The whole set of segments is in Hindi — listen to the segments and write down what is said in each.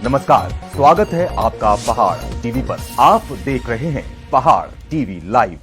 नमस्कार, स्वागत है आपका पहाड़ टीवी पर। आप देख रहे हैं पहाड़ टीवी लाइव।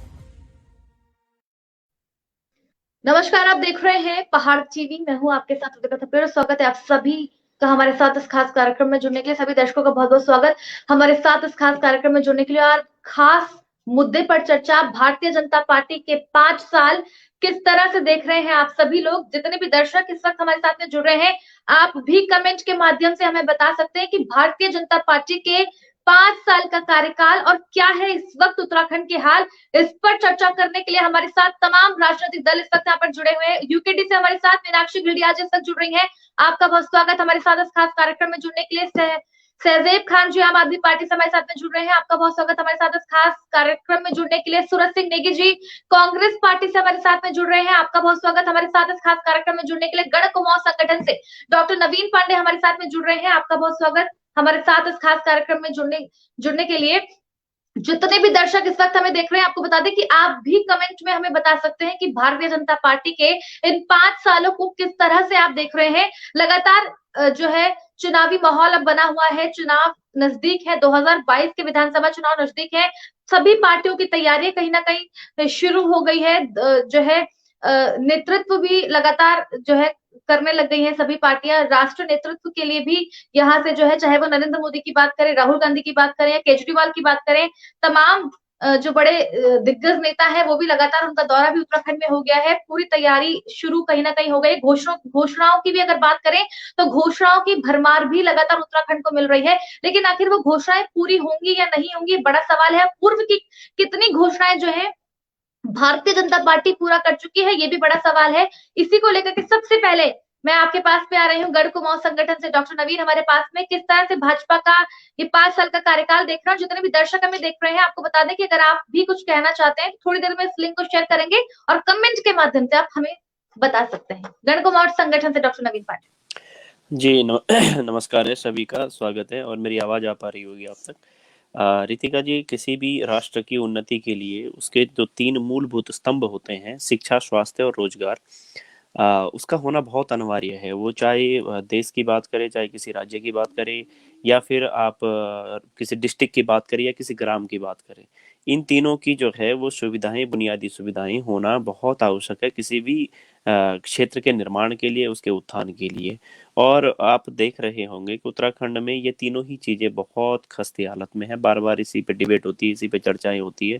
नमस्कार, आप देख रहे हैं पहाड़ टीवी। मैं हूं आपके साथ उदिता थपेड़। स्वागत है आप सभी का हमारे साथ इस खास कार्यक्रम में जुड़ने के लिए। सभी दर्शकों का बहुत बहुत स्वागत हमारे साथ इस खास कार्यक्रम में जुड़ने के लिए। और खास मुद्दे पर चर्चा, भारतीय जनता पार्टी के 5 साल किस तरह से देख रहे हैं आप सभी लोग। जितने भी दर्शक इस वक्त हमारे साथ में जुड़ रहे हैं, आप भी कमेंट के माध्यम से हमें बता सकते हैं कि भारतीय जनता पार्टी के 5 साल का कार्यकाल और क्या है इस वक्त उत्तराखंड के हाल। इस पर चर्चा करने के लिए हमारे साथ तमाम राजनीतिक दल इस वक्त यहाँ पर जुड़े हुए हैं। यूकेडी से हमारे साथ मीनाक्षी घिल्डिया आज इस वक्त जुड़ रही हैं। आपका बहुत स्वागत हमारे साथ इस खास कार्यक्रम में जुड़ने के लिए। सहजेब खान जी आम आदमी पार्टी से हमारे साथ में जुड़ रहे हैं। आपका बहुत स्वागत हमारे साथ इस खास कार्यक्रम में जुड़ने के लिए। सूरज सिंह नेगी जी कांग्रेस पार्टी से हमारे साथ में जुड़ रहे हैं। आपका बहुत स्वागत हमारे साथ इस खास कार्यक्रम में जुड़ने के लिए। गढ़ कुमाऊं संगठन से डॉक्टर नवीन पांडे हमारे साथ में जुड़ रहे हैं। आपका बहुत स्वागत हमारे साथ इस खास कार्यक्रम में जुड़ने के लिए। जितने भी दर्शक इस वक्त हमें देख रहे हैं, आपको बता दें कि आप भी कमेंट में हमें बता सकते हैं कि भारतीय जनता पार्टी के इन 5 सालों को किस तरह से आप देख रहे हैं। लगातार जो है चुनावी माहौल अब बना हुआ है, चुनाव नजदीक है, 2022 के विधानसभा चुनाव नजदीक है। सभी पार्टियों की तैयारियां कहीं ना कहीं शुरू हो गई है। जो है नेतृत्व भी लगातार जो है करने लग गई है सभी पार्टियां। राष्ट्र नेतृत्व के लिए भी यहाँ से जो है, चाहे वो नरेंद्र मोदी की बात करें, राहुल गांधी की बात करें या केजरीवाल की बात करें, तमाम जो बड़े दिग्गज नेता है वो भी लगातार, उनका दौरा भी उत्तराखंड में हो गया है। पूरी तैयारी शुरू कहीं ना कहीं हो गई। घोषणाओं की भी अगर बात करें तो घोषणाओं की भरमार भी लगातार उत्तराखंड को मिल रही है। लेकिन आखिर वो घोषणाएं पूरी होंगी या नहीं होंगी, बड़ा सवाल है। पूर्व की कितनी घोषणाएं जो है भारतीय जनता पार्टी पूरा कर चुकी है, ये भी बड़ा सवाल है। इसी को लेकर के सबसे पहले मैं आपके पास पे आ रही हूँ। गढ़ कुमाऊं संगठन से डॉक्टर नवीन हमारे पास में। किस तरह से भाजपा का ये 5 साल का कार्यकाल देख रहे हैं, जितने भी दर्शक हमें देख रहे हैं, आपको बता दें कि अगर आप भी कुछ कहना चाहते हैं थोड़ी देर में इस लिंक को शेयर करेंगे और कमेंट के माध्यम से आप हमें बता सकते हैं। गढ़ कुमाऊं संगठन से डॉक्टर नवीन पांडे जी। नमस्कार है, सभी का स्वागत है। और मेरी आवाज आ पा रही होगी आप तक। रितिका जी, किसी भी राष्ट्र की उन्नति के लिए उसके जो 3 मूलभूत स्तंभ होते हैं, शिक्षा, स्वास्थ्य और रोजगार, उसका होना बहुत अनिवार्य है। वो चाहे देश की बात करें, चाहे किसी राज्य की बात करें, या फिर आप किसी डिस्ट्रिक्ट की बात करें या किसी ग्राम की बात करें। इन तीनों की जो है वो सुविधाएं, बुनियादी सुविधाएं होना बहुत आवश्यक है किसी भी क्षेत्र के निर्माण के लिए, उसके उत्थान के लिए। और आप देख रहे होंगे कि उत्तराखंड में ये तीनों ही चीजें बहुत खस्ती हालत में है। बार बार इसी पे डिबेट होती है, इसी पे चर्चाएं होती है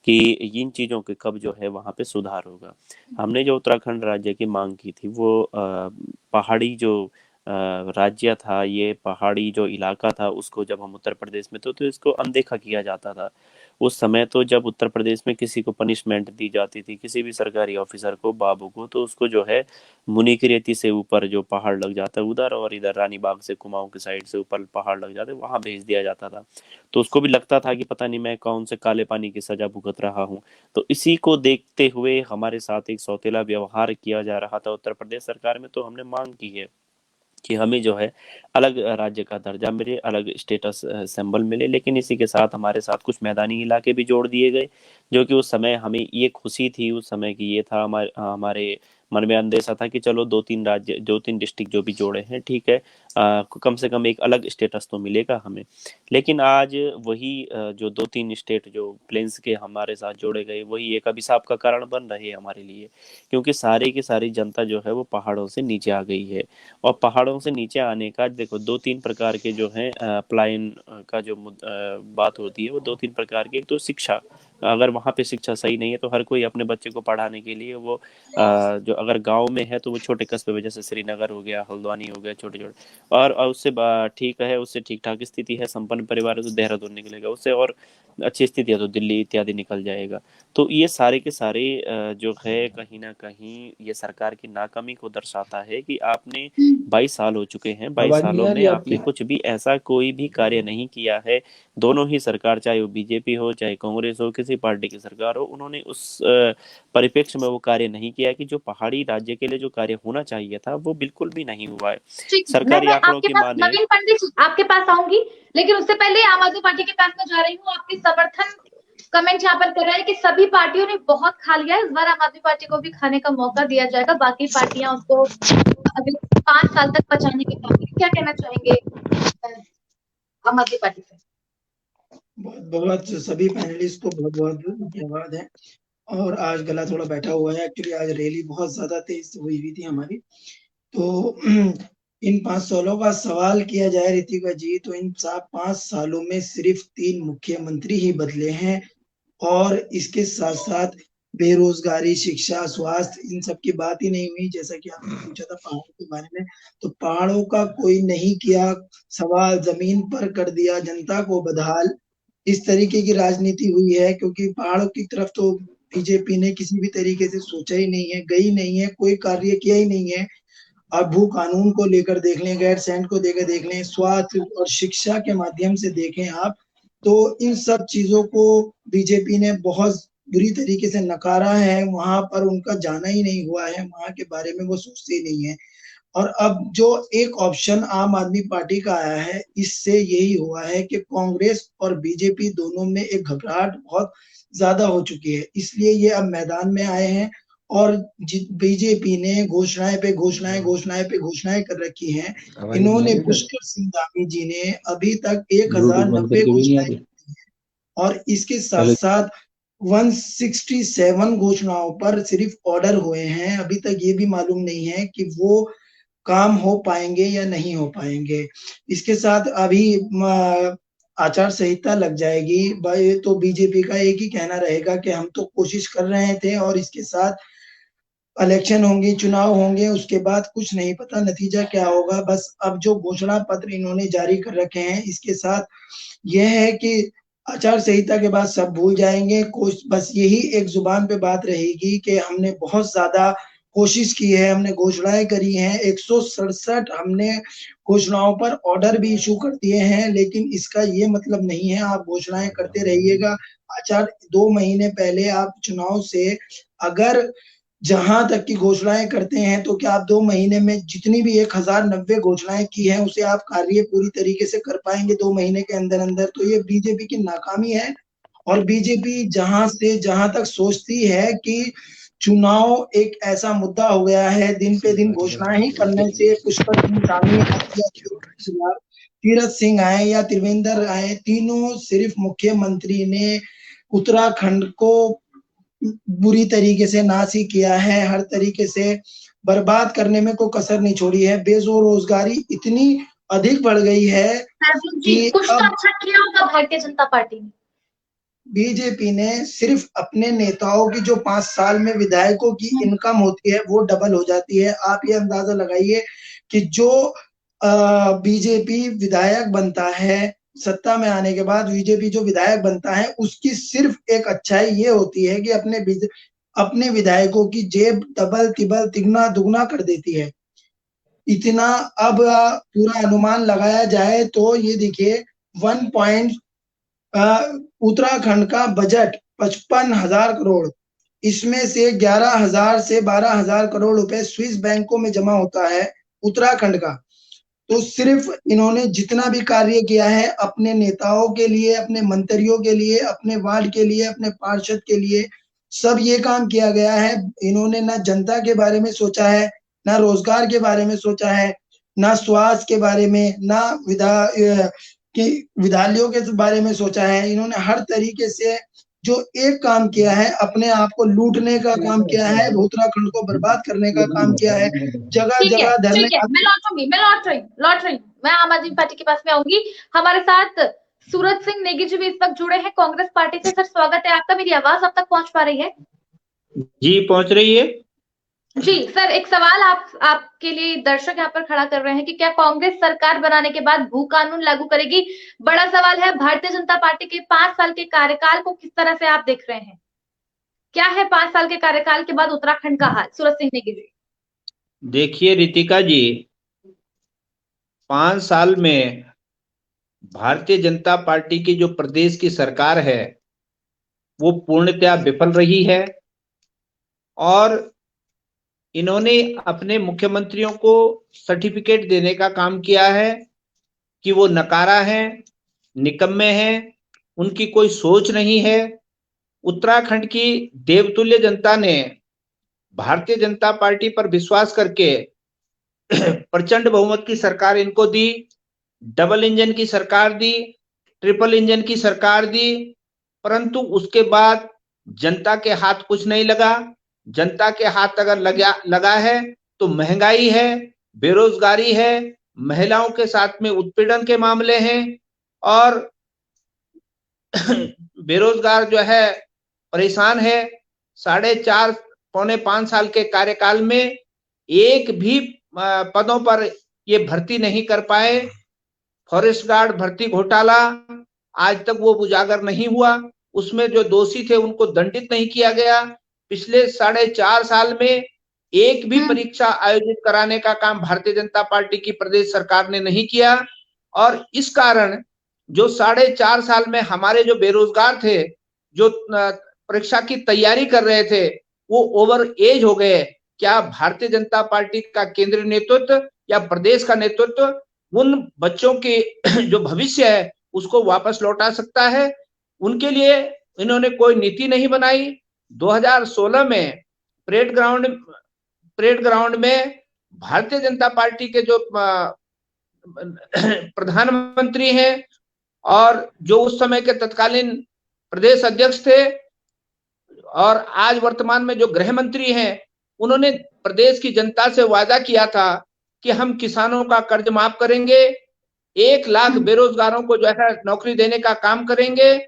कि इन चीजों के कब जो है वहां पे सुधार होगा। हमने जो उत्तराखंड राज्य की मांग की थी वो पहाड़ी जो राज्य था, ये पहाड़ी जो इलाका था, उसको जब हम उत्तर प्रदेश में तो इसको अनदेखा किया जाता था। उस समय तो जब उत्तर प्रदेश में किसी को पनिशमेंट दी जाती थी, किसी भी सरकारी ऑफिसर को, बाबू को, तो उसको जो है मुनि की रेती से ऊपर जो पहाड़ लग जाता है उधर, और इधर रानी बाग से कुमाऊं की साइड से ऊपर पहाड़ लग जाते, वहां भेज दिया जाता था। तो उसको भी लगता था कि पता नहीं मैं कौन से काले पानी की सजा भुगत रहा हूँ। तो इसी को देखते हुए हमारे साथ एक सौतेला व्यवहार किया जा रहा था उत्तर प्रदेश सरकार में। तो हमने मांग की है कि हमें जो है अलग राज्य का दर्जा मिले, अलग स्टेटस सिंबल मिले। लेकिन इसी के साथ हमारे साथ कुछ मैदानी इलाके भी जोड़ दिए गए, जो कि उस समय हमें ये खुशी थी, उस समय की ये था हमारे मन में अंदेशा था कि चलो 2-3 राज्य, 2-3 डिस्ट्रिक्ट जो भी जोड़े हैं, ठीक है, कम से कम एक अलग स्टेटस तो मिलेगा हमें। लेकिन आज वही जो 2-3 स्टेट जो प्लेन्स के हमारे साथ जोड़े गए, वही एक अभिशाप का कारण बन रहे हैं हमारे लिए। क्योंकि सारी की सारी जनता जो है वो पहाड़ों से नीचे आ गई है। और पहाड़ों से नीचे आने का देखो 2-3 प्रकार के जो है पलायन का जो बात होती है, वो 2-3 प्रकार की। एक तो शिक्षा, अगर वहाँ पे शिक्षा सही नहीं है तो हर कोई अपने बच्चे को पढ़ाने के लिए वो जो अगर गांव में है तो वो छोटे कस्बे में, जैसे श्रीनगर हो गया, हल्द्वानी हो गया, छोटे छोटे, और उससे ठीक है, उससे ठीक ठाक स्थिति है, संपन्न परिवार है तो देहरादून निकलेगा, उससे और अच्छी स्थिति है तो दिल्ली इत्यादि निकल जाएगा। तो ये सारे के सारे जो है कहीं ना कहीं ये सरकार की नाकामी को दर्शाता है कि आपने 22 साल हो चुके हैं, 22 सालों में आपने कुछ भी ऐसा कोई भी कार्य नहीं किया है। दोनों ही सरकार, चाहे वो बीजेपी हो चाहे कांग्रेस हो, किसी पार्टी की सरकार हो, उन्होंने उस परिप्रेक्ष्य में वो कार्य नहीं किया कि जो पहाड़ी राज्य के लिए जो कार्य होना चाहिए था वो बिल्कुल भी नहीं हुआ है। सरकारी आंकड़ों की माने, नवीन पंडित जी आपके पास आऊंगी, लेकिन उससे पहले आम आदमी पार्टी के पास में जा रही हूँ। आपकी समर्थन कमेंट यहाँ पर कर रहे हैं कि सभी पार्टियों ने बहुत खा लिया है, इस बार आम आदमी पार्टी को भी खाने का मौका दिया जाएगा, बाकी पार्टियां उसको अगले 5 साल तक पचाने के काम। क्या कहना चाहेंगे? आम आदमी पार्टी से। बहुत बहुत सभी पैनलिस्ट को बहुत बहुत धन्यवाद है। और आज गला थोड़ा बैठा हुआ है, एक्चुअली आज रैली बहुत ज्यादा तेज हुई थी हमारी। तो इन 5 सालों का सवाल किया जाए रितिका जी, तो इन 5 सालों में सिर्फ 3 मुख्यमंत्री ही बदले हैं। और इसके साथ साथ बेरोजगारी, शिक्षा, स्वास्थ्य, इन सब की बात ही नहीं हुई। जैसा कि आपने पूछा था पहाड़ों के बारे में, तो पहाड़ों का कोई नहीं किया सवाल, जमीन पर कर दिया जनता को बदहाल। इस तरीके की राजनीति हुई है, क्योंकि पहाड़ों की तरफ तो बीजेपी ने किसी भी तरीके से सोचा ही नहीं है, गई नहीं है, कोई कार्य किया ही नहीं है। अब भू कानून को लेकर देख लें, गैरसैंण को लेकर देख लें, स्वास्थ्य और शिक्षा के माध्यम से देखें आप, तो इन सब चीजों को बीजेपी ने बहुत बुरी तरीके से नकारा है। वहां पर उनका जाना ही नहीं हुआ है, वहां के बारे में वो सोचते ही नहीं है। और अब जो एक ऑप्शन आम आदमी पार्टी का आया है, इससे यही हुआ है कि कांग्रेस और बीजेपी दोनों में एक घबराहट बहुत ज्यादा हो चुकी है। इसलिए ये अब मैदान में आए हैं। और बीजेपी ने घोषणाएं पे घोषणाएं, घोषणाएं पे घोषणाएं कर रखी हैं। इन्होंने पुष्कर सिंह धामी जी ने अभी तक 1090 घोषणाएं की हैं। और इसके साथ साथ 167 घोषणाओं पर सिर्फ ऑर्डर हुए हैं। अभी तक ये भी मालूम नहीं है कि वो काम हो पाएंगे या नहीं हो पाएंगे। इसके साथ अभी आचार संहिता लग जाएगी भाई, तो बीजेपी का एक ही कहना रहेगा कि हम तो कोशिश कर रहे थे, और इसके साथ इलेक्शन होंगे, चुनाव होंगे, उसके बाद कुछ नहीं पता नतीजा क्या होगा। बस अब जो घोषणा पत्र इन्होंने जारी कर रखे हैं, इसके साथ यह है कि आचार संहिता के बाद सब भूल जाएंगे। बस यही एक जुबान पे बात रहेगी कि हमने बहुत ज्यादा कोशिश की है, हमने घोषणाएं करी हैं, 167 हमने घोषणाओं पर ऑर्डर भी इशू कर दिए हैं। लेकिन इसका ये मतलब नहीं है आप घोषणाएं करते रहिएगा। आचार 2 महीने पहले आप चुनाव से अगर जहां तक की घोषणाएं करते हैं, तो क्या आप 2 महीने में जितनी भी 1090 घोषणाएं की हैं, उसे आप कार्य पूरी तरीके से कर पाएंगे 2 महीने के अंदर अंदर? तो ये बीजेपी की नाकामी है। और बीजेपी जहां से जहां तक सोचती है कि चुनाव एक ऐसा मुद्दा हो गया है, दिन पे दिन घोषणाएं ही करने से, पुष्कर सिंह धामी आए, तीरथ सिंह आए या त्रिवेंद्र आए, तीनों सिर्फ मुख्यमंत्री ने उत्तराखंड को बुरी तरीके से नाश ही किया है। हर तरीके से बर्बाद करने में कोई कसर नहीं छोड़ी है। बेरोजगारी इतनी अधिक बढ़ गई है कि कुछ तो अब अच्छा किया होगा भारतीय जनता पार्टी ने। बीजेपी ने सिर्फ अपने नेताओं की जो 5 साल में विधायकों की इनकम होती है वो डबल हो जाती है। आप ये अंदाजा लगाइए कि जो बीजेपी विधायक बनता है, सत्ता में आने के बाद बीजेपी जो विधायक बनता है, उसकी सिर्फ एक अच्छाई ये होती है कि अपने विधायकों की जेब डबल तिबल तिगुना दुगना कर देती है। इतना अब पूरा अनुमान लगाया जाए तो ये देखिए, उत्तराखंड का बजट 55,000 करोड़, इसमें से 11,000 से 12,000 करोड़ रुपए स्विस बैंकों में जमा होता है उत्तराखंड का। तो सिर्फ इन्होंने जितना भी कार्य किया है अपने नेताओं के लिए, अपने मंत्रियों के लिए, अपने वार्ड के लिए, अपने पार्षद के लिए, सब ये काम किया गया है। इन्होंने ना जनता के बारे में सोचा है, ना रोजगार के बारे में सोचा है, ना स्वास्थ्य के बारे में, ना विद्यालयों के बारे में सोचा है। इन्होंने हर तरीके से जो एक काम किया है, अपने आप को लूटने का काम किया है, उत्तराखंड को बर्बाद करने का काम किया है। जगह जगह धरने। ठीक है, मैं लौट रही हूँ। मैं आम आदमी पार्टी के पास में आऊंगी। हमारे साथ सूरज सिंह नेगी जी भी इस वक्त जुड़े हैं कांग्रेस पार्टी से। सर, स्वागत है आपका। मेरी आवाज आप तक पहुंच पा रही है? जी, पहुंच रही है जी सर, एक सवाल आपके लिए दर्शक यहाँ पर खड़ा कर रहे हैं कि क्या कांग्रेस सरकार बनाने के बाद भू कानून लागू करेगी? बड़ा सवाल है। भारतीय जनता पार्टी के 5 साल के कार्यकाल को किस तरह से आप देख रहे हैं? क्या है 5 साल के कार्यकाल के बाद उत्तराखंड का हाल? सूरज सिंह नेगी जी। देखिए रितिका जी, 5 साल में भारतीय जनता पार्टी की जो प्रदेश की सरकार है वो पूर्णतया विफल रही है। और इन्होंने अपने मुख्यमंत्रियों को सर्टिफिकेट देने का काम किया है कि वो नकारा है, निकम्मे हैं, उनकी कोई सोच नहीं है। उत्तराखंड की देवतुल्य जनता ने भारतीय जनता पार्टी पर विश्वास करके प्रचंड बहुमत की सरकार इनको दी। डबल इंजन की सरकार दी, ट्रिपल इंजन की सरकार दी, परंतु उसके बाद जनता के हाथ कुछ नहीं लगा। जनता के हाथ अगर लगा है तो महंगाई है, बेरोजगारी है, महिलाओं के साथ में उत्पीड़न के मामले हैं और बेरोजगार जो है परेशान है। 4.5 पौने 5 साल के कार्यकाल में एक भी पदों पर ये भर्ती नहीं कर पाए। फॉरेस्ट गार्ड भर्ती घोटाला आज तक वो उजागर नहीं हुआ, उसमें जो दोषी थे उनको दंडित नहीं किया गया। पिछले 4.5 साल में एक भी परीक्षा आयोजित कराने का काम भारतीय जनता पार्टी की प्रदेश सरकार ने नहीं किया और इस कारण जो 4.5 साल में हमारे जो बेरोजगार थे, जो परीक्षा की तैयारी कर रहे थे, वो ओवर एज हो गए। क्या भारतीय जनता पार्टी का केंद्रीय नेतृत्व या प्रदेश का नेतृत्व उन बच्चों के जो भविष्य है उसको वापस लौटा सकता है? उनके लिए इन्होंने कोई नीति नहीं बनाई। 2016 में परेड ग्राउंड में भारतीय जनता पार्टी के जो प्रधानमंत्री हैं और जो उस समय के तत्कालीन प्रदेश अध्यक्ष थे और आज वर्तमान में जो गृह मंत्री हैं, उन्होंने प्रदेश की जनता से वादा किया था कि हम किसानों का कर्ज माफ करेंगे, 1 लाख बेरोजगारों को जो है नौकरी देने का काम करेंगे।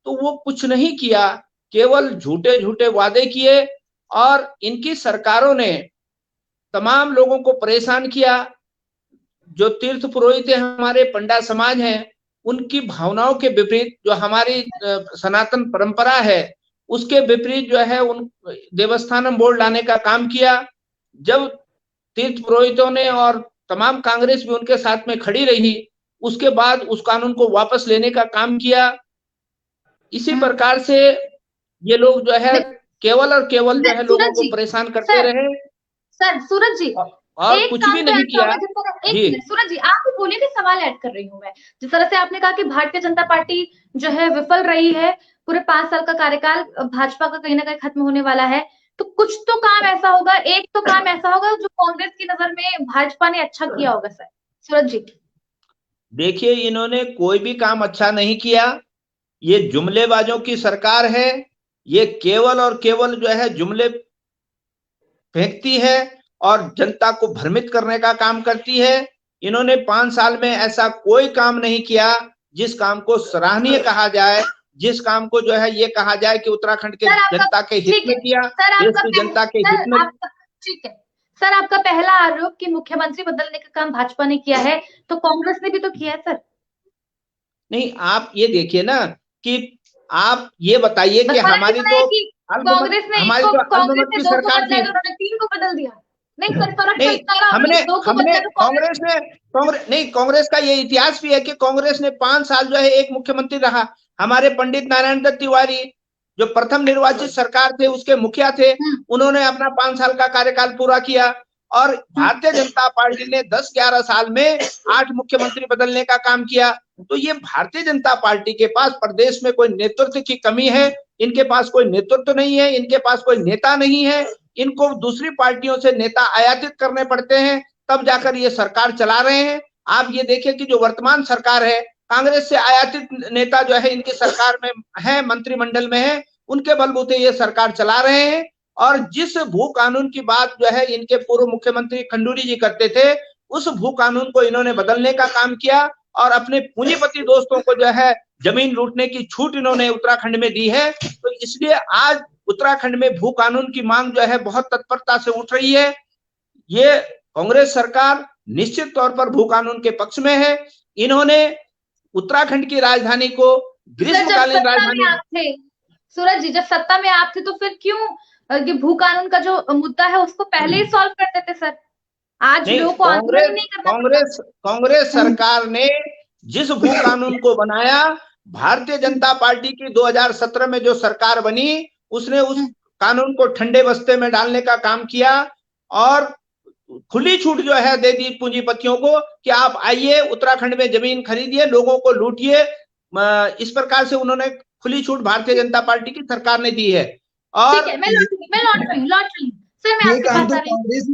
तो वो कुछ नहीं किया, केवल झूठे झूठे वादे किए और इनकी सरकारों ने तमाम लोगों को परेशान किया। जो तीर्थ पुरोहित है, हमारे पंडा समाज हैं, उनकी भावनाओं के विपरीत जो हमारी सनातन परंपरा है उसके विपरीत जो है उन देवस्थानम बोर्ड लाने का काम किया। जब तीर्थ पुरोहितों ने और तमाम कांग्रेस भी उनके साथ में खड़ी रही, उसके बाद उस कानून को वापस लेने का काम किया। इसी प्रकार से ये लोग जो है केवल और केवल जो है लोगों को परेशान करते रहे। सर सूरज जी, और कुछ भी नहीं किया। सूरज जी, आप भी बोलिए कि सवाल ऐड कर रही हूँ मैं। जिस तरह से आपने कहा कि भारतीय जनता पार्टी जो है विफल रही है, पूरे 5 साल का कार्यकाल भाजपा का कहीं ना कहीं खत्म होने वाला है, तो कुछ तो काम ऐसा होगा, एक तो काम ऐसा होगा जो कांग्रेस की नजर में भाजपा ने अच्छा किया होगा। सर सूरज जी, देखिए, इन्होंने कोई भी काम अच्छा नहीं किया। ये जुमलेबाजों की सरकार है, ये केवल और केवल जो है जुमले फेंकती है और जनता को भ्रमित करने का काम करती है। इन्होंने 5 साल में ऐसा कोई काम नहीं किया जिस काम को सराहनीय कहा जाए, जिस काम को जो है ये कहा जाए कि उत्तराखंड के जनता के हित में किया, देश की जनता के हित में। ठीक है सर, आपका पहला आरोप कि मुख्यमंत्री बदलने का काम भाजपा ने किया है, तो कांग्रेस ने भी तो किया है सर। नहीं, आप ये देखिए ना कि आप ये बताइए कि हमारी तो कांग्रेस ने हमारी तो अल्पमत की सरकार थी, 3 को बदल दिया। नहीं सर, फर्क नहीं, हमने कांग्रेस का ये इतिहास भी है कि कांग्रेस ने 5 साल जो है एक मुख्यमंत्री रहा। हमारे पंडित नारायण दत्त तिवारी जो प्रथम निर्वाचित सरकार थे उसके मुखिया थे, उन्होंने अपना 5 साल का कार्यकाल पूरा किया और भारतीय जनता पार्टी ने 10-11 साल में 8 मुख्यमंत्री बदलने का काम किया। तो ये भारतीय जनता पार्टी के पास प्रदेश में कोई नेतृत्व की कमी है, इनके पास कोई नेतृत्व नहीं है, इनके पास कोई नेता नहीं है, इनको दूसरी पार्टियों से नेता आयातित करने पड़ते हैं, तब जाकर ये सरकार चला रहे हैं। आप ये देखिए कि जो वर्तमान सरकार है, कांग्रेस से आयातित नेता जो है इनकी सरकार में है, मंत्रिमंडल में है, उनके बलबूते ये सरकार चला रहे हैं। और जिस भू कानून की बात जो है इनके पूर्व मुख्यमंत्री खंडूरी जी करते थे, उस भू कानून को इन्होंने बदलने का काम किया और अपने पूंजीपति दोस्तों को जो है जमीन लूटने की छूट इन्होंने उत्तराखंड में दी है। तो इसलिए आज उत्तराखंड में भू कानून की मांग जो है बहुत तत्परता से उठ रही है। ये कांग्रेस सरकार निश्चित तौर पर भू कानून के पक्ष में है। इन्होंने उत्तराखंड की राजधानी को ग्रीष्मकालीन राजधानी, सूरज जी, जब सत्ता में आप थे तो फिर क्यों ये भू कानून का जो मुद्दा है उसको पहले ही सॉल्व कर देते सर? आज लोगों को आंदोलन नहीं करना। कांग्रेस सरकार ने जिस भू कानून को बनाया, भारतीय जनता पार्टी की 2017 में जो सरकार बनी, उसने उस कानून को ठंडे बस्ते में डालने का काम किया और खुली छूट जो है दे दी पूंजीपतियों को कि आप आइए उत्तराखंड में जमीन खरीदिए, लोगों को लूटिए। इस प्रकार से उन्होंने खुली छूट भारतीय जनता पार्टी की सरकार ने दी है। और मैं लौट रही हूँ। ये काम तो कांग्रेस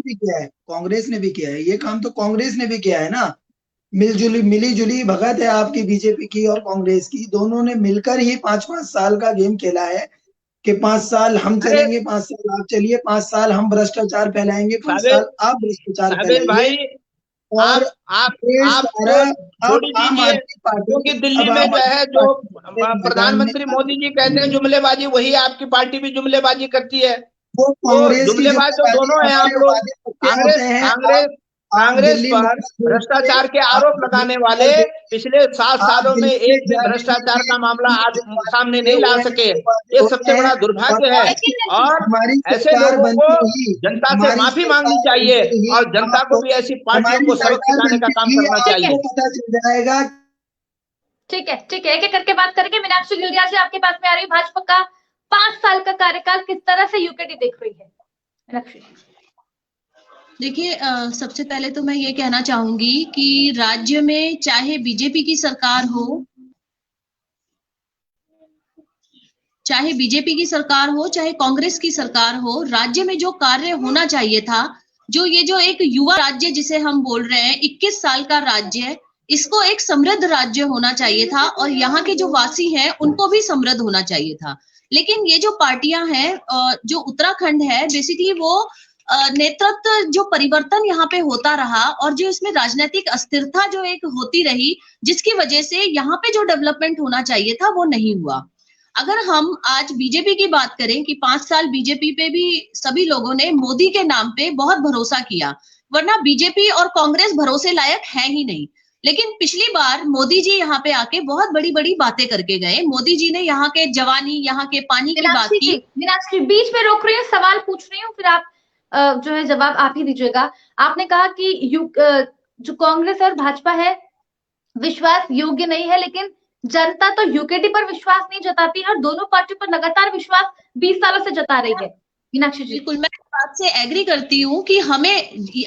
ने भी किया है, ये काम तो कांग्रेस ने भी किया है ना। मिली जुली भगत है आपकी बीजेपी की और कांग्रेस की, दोनों ने मिलकर ही 5-5 साल का गेम खेला है कि 5 साल हम अरे चलेंगे, 5 साल आप चलिए, 5 साल हम भ्रष्टाचार फैलाएंगे, 5 साबिर साल आप भ्रष्टाचार साबिर फैलाइए। भाई, और आप ये आप सारा तो छोड़ अब ही आम दीजिए, आदमी पार्टी, क्योंकि दिल्ली अब में आम जो है, आदमी जो पार्टी के मैदान में प्रधानमंत्री मोदी जी कहते हैं जुमलेबाजी, वही आपकी पार्टी भी जुमलेबाजी करती है। वो तो कांग्रेस की जुमलेबाज तो जुमलेबाजी, दोनों हैं आप हमारे लोग। वादे पक्के कांग्रेस होते हैं। कांग्रेस आप कांग्रेस दिल्ली पर मुद्दा छोड़िए, भ्रष्टाचार के आप आरोप दिल्ली लगाने मुद्दा वाले देखिए, पिछले 7 आप सालों में दिल्ली में एक भी जाने भ्रष्टाचार का मामला दीजिए, आज जो वादे सामने किए नहीं ला हुए हैं सके। वो वादे ये होते सबसे हैं। बड़ा और दुर्भाग्य है। और हमारी ऐसे सरकार लोगों को बनते ही जनता से हमारी माफी मांगनी सरकार चाहिए बनते ही और जनता को आपको, भी ऐसी पार्टियों हमारी को सबक सरकार सिखाने का बनते काम ही करना आपको चाहिए। पता चल जाएगा। ठीक है, ठीक है, एक एक करके बात करेंगे। मीनाक्षी गिलदिया जी, आपके पास में आ रही है। भाजपा का 5 साल का कार्यकाल किस तरह से यूकेडी देख रही है मीनाक्षी? देखिए, सबसे पहले तो मैं ये कहना चाहूंगी कि राज्य में चाहे बीजेपी की सरकार हो, चाहे कांग्रेस की सरकार हो, राज्य में जो कार्य होना चाहिए था, जो एक युवा राज्य जिसे हम बोल रहे हैं, 21 साल का राज्य, इसको एक समृद्ध राज्य होना चाहिए था और यहाँ के जो वासी हैं उनको भी समृद्ध होना चाहिए था। लेकिन ये जो पार्टियां हैं, जो उत्तराखंड है, बेसिकली वो नेतृत्व जो परिवर्तन यहाँ पे होता रहा और जो इसमें राजनीतिक अस्थिरता जो एक होती रही, जिसकी वजह से यहाँ पे जो डेवलपमेंट होना चाहिए था वो नहीं हुआ। अगर हम आज बीजेपी की बात करें कि 5 साल बीजेपी पे भी सभी लोगों ने मोदी के नाम पे बहुत भरोसा किया, वरना बीजेपी और कांग्रेस भरोसे लायक है ही नहीं। लेकिन पिछली बार मोदी जी यहाँ पे आके बहुत बड़ी बड़ी बातें करके गए। मोदी जी ने यहाँ के जवानी, यहाँ के पानी की बात की। मीनाक्षी बीच में रोक रही है, सवाल पूछ रही हूँ, फिर आप जो है जवाब आप ही दीजिएगा। आपने कहा कि जो कांग्रेस और भाजपा है विश्वास योग्य नहीं है, लेकिन जनता तो यूकेडी पर विश्वास नहीं जताती है और दोनों पार्टियों पर लगातार विश्वास 20 सालों से जता रही है। मीनाक्षी जी, बिल्कुल, मैं इस बात से एग्री करती हूँ कि हमें,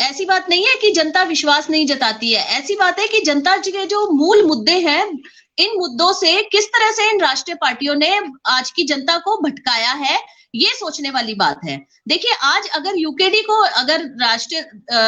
ऐसी बात नहीं है कि जनता विश्वास नहीं जताती है, ऐसी बात है कि जनता के जो मूल मुद्दे हैं, इन मुद्दों से किस तरह से इन राष्ट्रीय पार्टियों ने आज की जनता को भटकाया है, ये सोचने वाली बात है। देखिए, आज अगर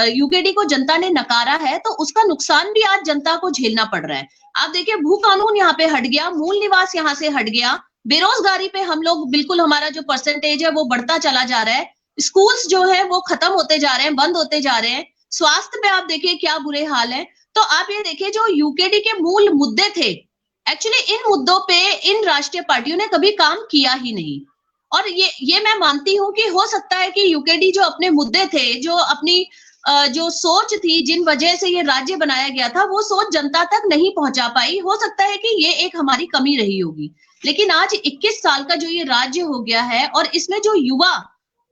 यूकेडी को जनता ने नकारा है तो उसका नुकसान भी आज जनता को झेलना पड़ रहा है। आप देखिए, भू कानून यहाँ पे हट गया, मूल निवास यहाँ से हट गया, बेरोजगारी पे हम लोग बिल्कुल, हमारा जो परसेंटेज है वो बढ़ता चला जा रहा है, स्कूल्स जो है वो खत्म होते जा रहे हैं, बंद होते जा रहे हैं, स्वास्थ्य पे आप देखिए क्या बुरे हाल है। तो आप ये देखिए, जो यूकेडी के मूल मुद्दे थे, एक्चुअली इन मुद्दों पे इन राष्ट्रीय पार्टियों ने कभी काम किया ही नहीं। और ये मैं मानती हूँ कि हो सकता है कि यूकेडी जो अपने मुद्दे थे, जो अपनी जो सोच थी, जिन वजह से ये राज्य बनाया गया था, वो सोच जनता तक नहीं पहुंचा पाई। हो सकता है कि ये एक हमारी कमी रही होगी। लेकिन आज 21 साल का जो ये राज्य हो गया है और इसमें जो युवा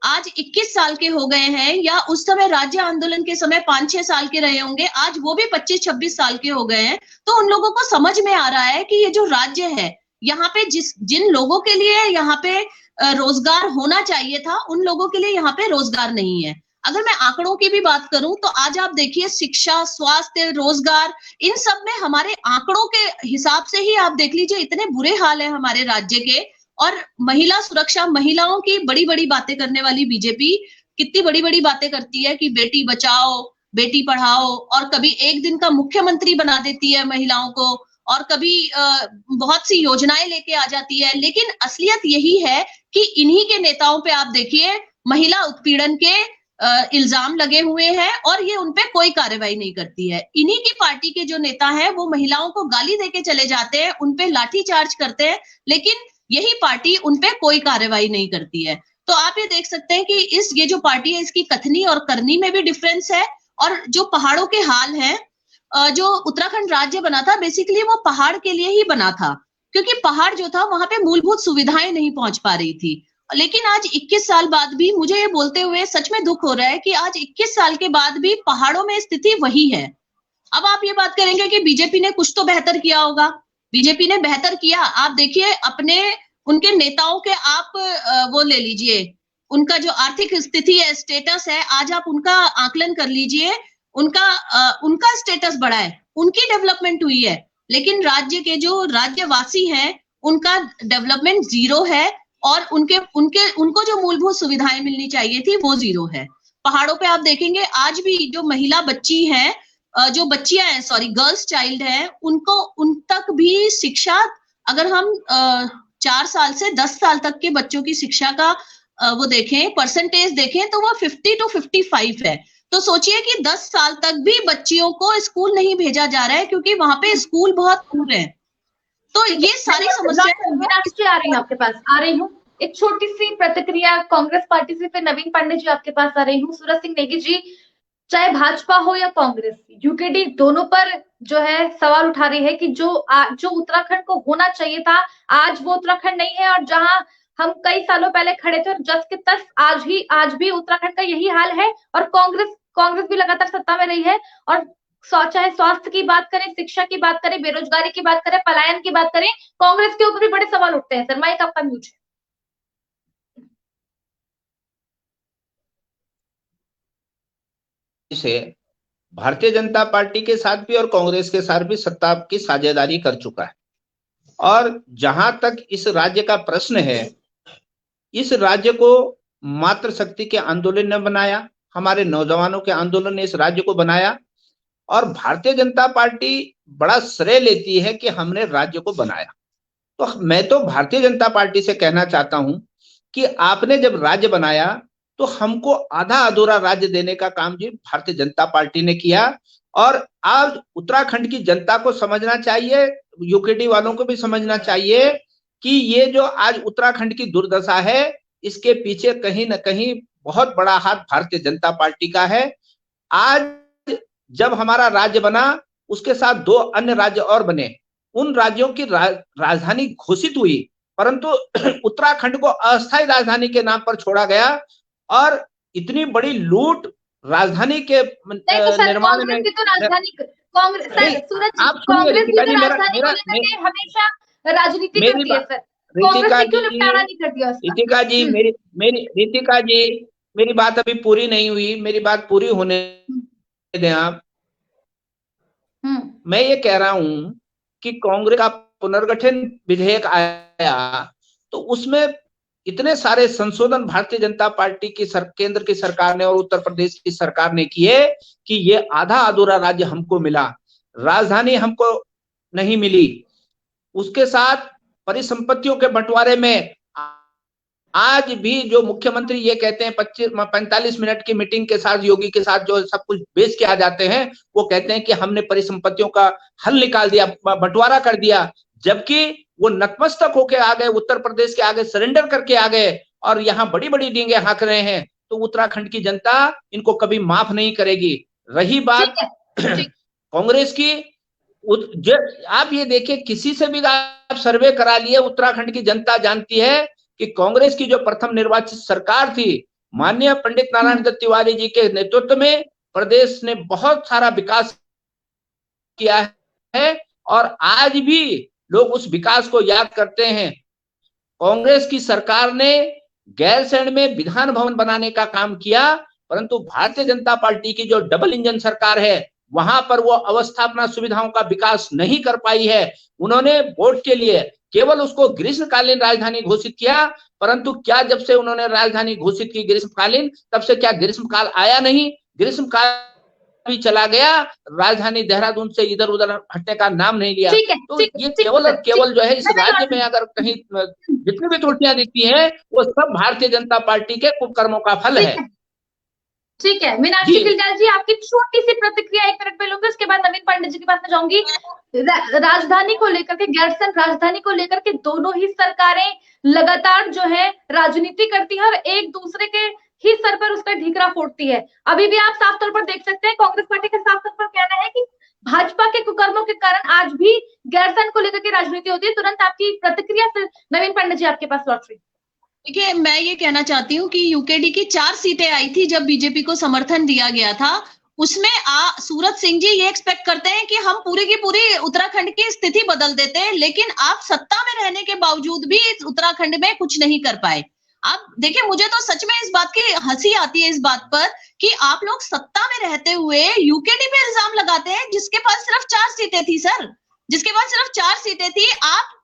आज 21 साल के हो गए हैं, या उस समय राज्य आंदोलन के समय 5-6 साल के रहे होंगे, आज वो भी 25-26 साल के हो गए हैं, तो उन लोगों को समझ में आ रहा है कि ये जो राज्य है, यहाँ पे जिन लोगों के लिए यहाँ पे रोजगार होना चाहिए था, उन लोगों के लिए यहाँ पे रोजगार नहीं है। अगर मैं आंकड़ों की भी बात करूं तो आज आप देखिए, शिक्षा, स्वास्थ्य, रोजगार, इन सब में हमारे आंकड़ों के हिसाब से ही आप देख लीजिए, इतने बुरे हाल है हमारे राज्य के। और महिला सुरक्षा, महिलाओं की बड़ी बड़ी बातें करने वाली बीजेपी कितनी बड़ी बड़ी बातें करती है कि बेटी बचाओ, बेटी पढ़ाओ, और कभी एक दिन का मुख्यमंत्री बना देती है महिलाओं को, और कभी बहुत सी योजनाएं लेके आ जाती है। लेकिन असलियत यही है कि इन्हीं के नेताओं पे आप देखिए, महिला उत्पीड़न के इल्जाम लगे हुए हैं और ये उनपे कोई कार्रवाई नहीं करती है। इन्हीं की पार्टी के जो नेता हैं वो महिलाओं को गाली देके चले जाते हैं, उनपे लाठी चार्ज करते हैं, लेकिन यही पार्टी उनपे कोई कार्रवाई नहीं करती है। तो आप ये देख सकते हैं कि ये जो पार्टी है, इसकी कथनी और करनी में भी डिफरेंस है। और जो पहाड़ों के हाल है, जो उत्तराखंड राज्य बना था, बेसिकली वो पहाड़ के लिए ही बना था, क्योंकि पहाड़ जो था वहां पे मूलभूत सुविधाएं नहीं पहुंच पा रही थी। लेकिन आज 21 साल बाद भी मुझे ये बोलते हुए सच में दुख हो रहा है कि आज 21 साल के बाद भी पहाड़ों में स्थिति वही है। अब आप ये बात करेंगे कि बीजेपी ने कुछ तो बेहतर किया होगा। बीजेपी ने बेहतर किया, आप देखिए अपने उनके नेताओं के आप वो ले लीजिए, उनका जो आर्थिक स्थिति है, स्टेटस है, आज आप उनका आकलन कर लीजिए, उनका स्टेटस बढ़ा है, उनकी डेवलपमेंट हुई है। लेकिन राज्य के जो राज्यवासी हैं उनका डेवलपमेंट जीरो है और उनको जो मूलभूत सुविधाएं मिलनी चाहिए थी वो जीरो है। पहाड़ों पे आप देखेंगे आज भी जो महिला बच्ची हैं, जो बच्चियां हैं, सॉरी गर्ल्स चाइल्ड है, उनको उन तक भी शिक्षा, अगर हम 4 साल से 10 साल तक के बच्चों की शिक्षा का वो देखें, परसेंटेज देखें, तो वो 50 to 55 है। तो सोचिए कि 10 साल तक भी बच्चियों को स्कूल नहीं भेजा जा रहा है क्योंकि वहां पे स्कूल बहुत दूर है। तो ये सारी समस्याएं मीनाक्षी आ रही हूँ आपके पास, आ रही हूँ। एक छोटी सी प्रतिक्रिया कांग्रेस पार्टी से, फिर नवीन पांडे जी आपके पास आ रही हूँ। सूरज सिंह नेगी जी, चाहे भाजपा हो या कांग्रेस, यूकेडी दोनों पर जो है सवाल उठा रही है कि जो उत्तराखंड को होना चाहिए था, आज वो उत्तराखंड नहीं है, और जहां हम कई सालों पहले खड़े थे और जस के तस आज भी उत्तराखंड का यही हाल है। और कांग्रेस भी लगातार सत्ता में रही है, और चाहे स्वास्थ्य की बात करें, शिक्षा की बात करें, बेरोजगारी की बात करें, पलायन की बात करें, कांग्रेस के ऊपर भी बड़े सवाल उठते हैं। सर, माइक आपका म्यूट है। से भारतीय जनता पार्टी के साथ भी और कांग्रेस के साथ भी सत्ता की साझेदारी कर चुका है। और जहां तक इस राज्य का प्रश्न है, इस राज्य को मातृशक्ति के आंदोलन ने बनाया, हमारे नौजवानों के आंदोलन ने इस राज्य को बनाया, और भारतीय जनता पार्टी बड़ा श्रेय लेती है कि हमने राज्य को बनाया। तो मैं तो भारतीय जनता पार्टी से कहना चाहता हूं कि आपने जब राज्य बनाया तो हमको आधा अधूरा राज्य देने का काम जी भारतीय जनता पार्टी ने किया। और आज उत्तराखंड की जनता को समझना चाहिए, यूकेडी वालों को भी समझना चाहिए कि ये जो आज उत्तराखंड की दुर्दशा है, इसके पीछे कहीं ना कहीं बहुत बड़ा हाथ भारतीय जनता पार्टी का है। आज जब हमारा राज्य बना, उसके साथ 2 अन्य राज्य और बने, उन राज्यों की राजधानी घोषित हुई, परंतु उत्तराखंड को अस्थायी राजधानी के नाम पर छोड़ा गया। और इतनी बड़ी लूट राजधानी के निर्माण में, तो राजधानी कांग्रेस, आप सुनिए हमेशा राजनीति करती है सर। रितिका जी, रितिका जी, मेरी बात अभी पूरी नहीं हुई, मेरी बात पूरी होने दें आप। मैं ये कह रहा हूं कि कांग्रेस का पुनर्गठन विधेयक आया तो उसमें इतने सारे संशोधन भारतीय जनता पार्टी की केंद्र की सरकार ने और उत्तर प्रदेश की सरकार ने किए कि ये आधा अधूरा राज्य हमको मिला, राजधानी हमको नहीं मिली। उसके साथ परिसंपत्तियों के बंटवारे में आज भी जो मुख्यमंत्री ये कहते हैं 45 मिनट की मीटिंग के साथ योगी के साथ जो सब कुछ बेच के आ जाते हैं, वो कहते हैं कि हमने परिसंपत्तियों का हल निकाल दिया, बंटवारा कर दिया, जबकि वो नतमस्तक होके आ गए, उत्तर प्रदेश के आगे सरेंडर करके आ गए और यहाँ बड़ी बड़ी डींगे हाँक रहे हैं। तो उत्तराखंड की जनता इनको कभी माफ नहीं करेगी। रही बात कांग्रेस की, आप ये देखिए, किसी से भी आप सर्वे करा लिए, उत्तराखंड की जनता जानती है कि कांग्रेस की जो प्रथम निर्वाचित सरकार थी, माननीय पंडित नारायण दत्त तिवारी जी के नेतृत्व में प्रदेश ने बहुत सारा विकास किया है और आज भी लोग उस विकास को याद करते हैं। कांग्रेस की सरकार ने गैरसैंण में विधान भवन बनाने का काम किया, परंतु भारतीय जनता पार्टी की जो डबल इंजन सरकार है, वहां पर वो अवस्थापना सुविधाओं का विकास नहीं कर पाई है। उन्होंने वोट के लिए केवल उसको ग्रीष्मकालीन राजधानी घोषित किया, परंतु क्या जब से उन्होंने राजधानी घोषित की ग्रीष्मकालीन, तब से क्या ग्रीष्मकाल आया नहीं? ग्रीष्मकाल भी चला गया, राजधानी देहरादून से इधर उधर हटने का नाम नहीं लिया। तो ये केवल और केवल जो है इस राज्य में अगर कहीं जितनी भी त्रुटियां दिखती हैं, वो सब भारतीय जनता पार्टी के कुकर्मों का फल है। ठीक है, मीनाक्षी किलगाल जी, आपकी छोटी सी प्रतिक्रिया 1 मिनट में लूंगी, उसके बाद नवीन पांडे जी के पास में जाऊंगी। राजधानी को लेकर के, गैरसैंण राजधानी को लेकर के दोनों ही सरकारें लगातार जो है राजनीति करती है और एक दूसरे के ही सर पर उसका ढीकरा फोड़ती है। अभी भी आप साफ तौर पर देख सकते हैं, कांग्रेस पार्टी का साफ तौर पर कहना है कि भाजपा के कुकर्मों के कारण आज भी गैरसैंण को लेकर के राजनीति होती है। तुरंत आपकी प्रतिक्रिया से नवीन पांडे जी आपके पास लौट रही। देखिए, मैं ये कहना चाहती हूँ कि यूकेडी की 4 सीटें आई थी जब बीजेपी को समर्थन दिया गया था, उसमें सूरज सिंह जी ये एक्सपेक्ट करते हैं कि हम पूरी की पूरी उत्तराखंड की स्थिति बदल देते हैं, लेकिन आप सत्ता में रहने के बावजूद भी उत्तराखंड में कुछ नहीं कर पाए। आप देखिए, मुझे तो सच में इस बात की हंसी आती है इस बात पर कि आप लोग सत्ता में रहते हुए यूकेडी पे इल्जाम लगाते हैं जिसके पास सिर्फ 4 सीटें थी। सर, जिसके बाद सिर्फ 4 सीटें थी।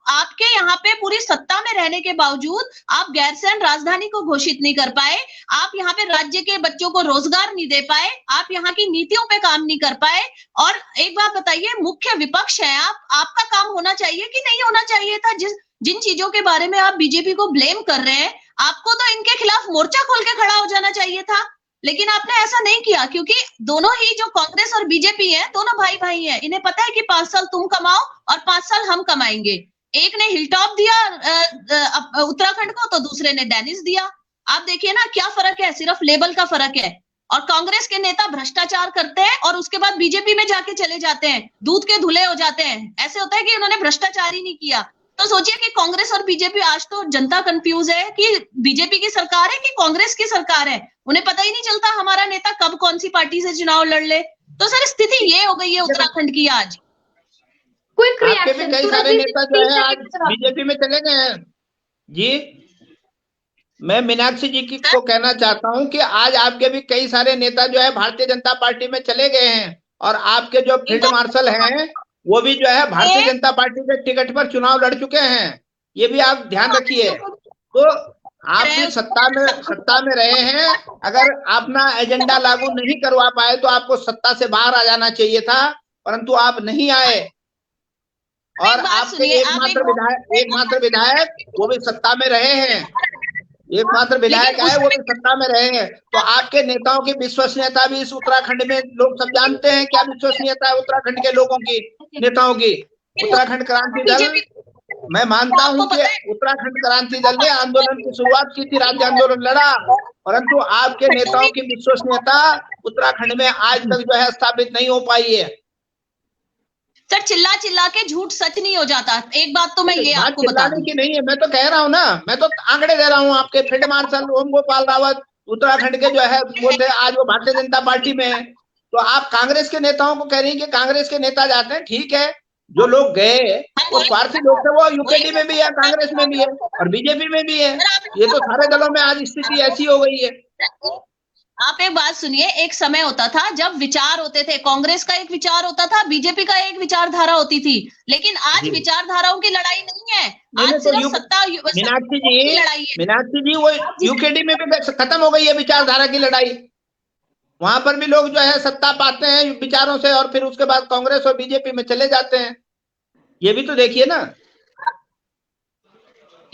आपके यहाँ पे पूरी सत्ता में रहने के बावजूद आप गैरसैंण राजधानी को घोषित नहीं कर पाए, आप यहाँ पे राज्य के बच्चों को रोजगार नहीं दे पाए, आप यहाँ की नीतियों पे काम नहीं कर पाए। और एक बात बताइए, मुख्य विपक्ष है आप, आपका काम होना चाहिए कि नहीं होना चाहिए था? जिन चीजों के बारे में आप बीजेपी को ब्लेम कर रहे हैं, आपको तो इनके खिलाफ मोर्चा खोल के खड़ा हो जाना चाहिए था, लेकिन आपने ऐसा नहीं किया, क्योंकि दोनों ही जो कांग्रेस और बीजेपी है, दोनों भाई भाई हैं। इन्हें पता है कि 5 साल तुम कमाओ और 5 साल हम कमाएंगे। एक ने हिलटॉप दिया उत्तराखंड को, तो दूसरे ने डेनिस दिया। आप देखिए ना क्या फर्क है, सिर्फ लेबल का फर्क है। और कांग्रेस के नेता भ्रष्टाचार करते हैं और उसके बाद बीजेपी में जाके चले जाते हैं, दूध के धुले हो जाते हैं। ऐसे होता है कि उन्होंने भ्रष्टाचार ही नहीं किया। तो सोचिए कि कांग्रेस और बीजेपी, आज तो जनता कंफ्यूज है कि बीजेपी की सरकार है कि कांग्रेस की सरकार है। उन्हें पता ही नहीं चलता हमारा नेता कब कौन सी पार्टी से चुनाव लड़ ले। तो सर स्थिति ये हो गई है उत्तराखंड की आज। क्विक आपके भी रिएक्शन, कई सारे नेता जो है आज बीजेपी में चले गए हैं जी। मैं मीनाक्षी जी की को कहना चाहता हूं कि आज आपके भी कई सारे नेता जो है भारतीय जनता पार्टी में चले गए हैं, और आपके जो फील्ड मार्शल हैं वो भी जो है भारतीय जनता पार्टी के टिकट पर चुनाव लड़ चुके हैं। ये भी आप ध्यान रखिए। तो आप भी सत्ता में रहे हैं, अगर अपना एजेंडा लागू नहीं करवा पाए तो आपको सत्ता से बाहर आ जाना चाहिए था, परंतु आप नहीं आए। और आपके एकमात्र विधायक वो भी सत्ता में रहे हैं, एकमात्र विधायक आए वो भी सत्ता में रहे हैं। तो आपके नेताओं की विश्वसनीयता भी इस उत्तराखंड में लोग सब जानते हैं। क्या विश्वसनीयता है उत्तराखंड के लोगों की, नेताओं की? उत्तराखंड क्रांति दल, मैं मानता हूं कि उत्तराखंड क्रांति दल ने आंदोलन की शुरुआत की थी, राज्य आंदोलन लड़ा, परंतु आपके नेताओं की विश्वसनीयता उत्तराखंड में आज तक जो है स्थापित नहीं हो पाई है। सर चिल्ला चिल्ला के झूठ सच नहीं हो जाता। एक बात तो मैं ये आपको बता दूं की नहीं है, मैं तो कह रहा हूँ ना, मैं तो आंकड़े दे रहा हूँ। आपके फील्ड मार्शल ओम गोपाल रावत उत्तराखंड के जो है वो थे, आज वो भारतीय जनता पार्टी में है। तो आप कांग्रेस के नेताओं को कह रही है कि कांग्रेस के नेता जाते हैं, ठीक है। जो लोग गए वो स्वार्थी लोग थे, वो यूकेडी में भी है, कांग्रेस में भी है और बीजेपी में भी है। ये तो सारे दलों में आज स्थिति ऐसी हो गई है। आप एक बात सुनिए, एक समय होता था जब विचार होते थे, कांग्रेस का एक विचार होता था, बीजेपी का एक विचारधारा होती थी, लेकिन आज विचारधाराओं की लड़ाई नहीं है, आज सिर्फ सत्ता की लड़ाई है। मीनाक्षी जी, वो यूकेडी में भी खत्म हो गई है विचारधारा की लड़ाई। वहां पर भी लोग जो है सत्ता पाते हैं विचारों से और फिर उसके बाद कांग्रेस और बीजेपी में चले जाते हैं। ये भी तो देखिए ना।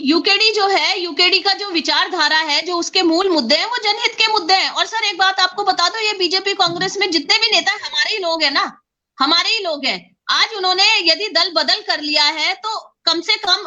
यूकेडी जो है, यूकेडी का जो विचारधारा है, जो उसके मूल मुद्दे हैं, वो जनहित के मुद्दे हैं। और सर एक बात आपको बता दो, ये बीजेपी कांग्रेस में जितने भी नेता हमारे ही लोग हैं ना, हमारे ही लोग हैं। आज उन्होंने यदि दल बदल कर लिया है तो कम से कम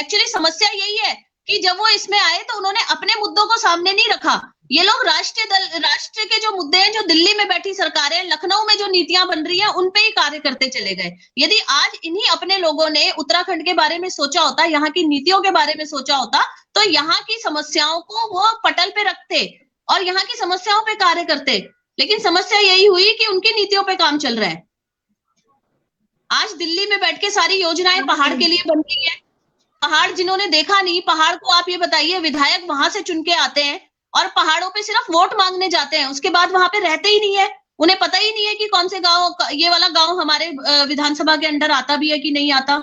एक्चुअली समस्या यही है कि जब वो इसमें आए तो उन्होंने अपने मुद्दों को सामने नहीं रखा। ये लोग राष्ट्र के जो मुद्दे हैं, जो दिल्ली में बैठी सरकारें, लखनऊ में जो नीतियां बन रही हैं, उन पे ही कार्य करते चले गए। यदि आज इन्हीं अपने लोगों ने उत्तराखंड के बारे में सोचा होता, यहाँ की नीतियों के बारे में सोचा होता, तो यहाँ की समस्याओं को वो पटल पे रखते और यहाँ की समस्याओं पे कार्य करते। लेकिन समस्या यही हुई कि उनकी नीतियों पे काम चल रहा है। आज दिल्ली में बैठ के सारी योजनाएं पहाड़ के लिए बन रही है। पहाड़ जिन्होंने देखा नहीं, पहाड़ को आप ये बताइए, विधायक वहां से चुन के आते हैं और पहाड़ों पे सिर्फ वोट मांगने जाते हैं, उसके बाद वहां पे रहते ही नहीं है। उन्हें पता ही नहीं है कि कौन से गांव, ये वाला गांव हमारे विधानसभा के अंडर आता भी है कि नहीं आता।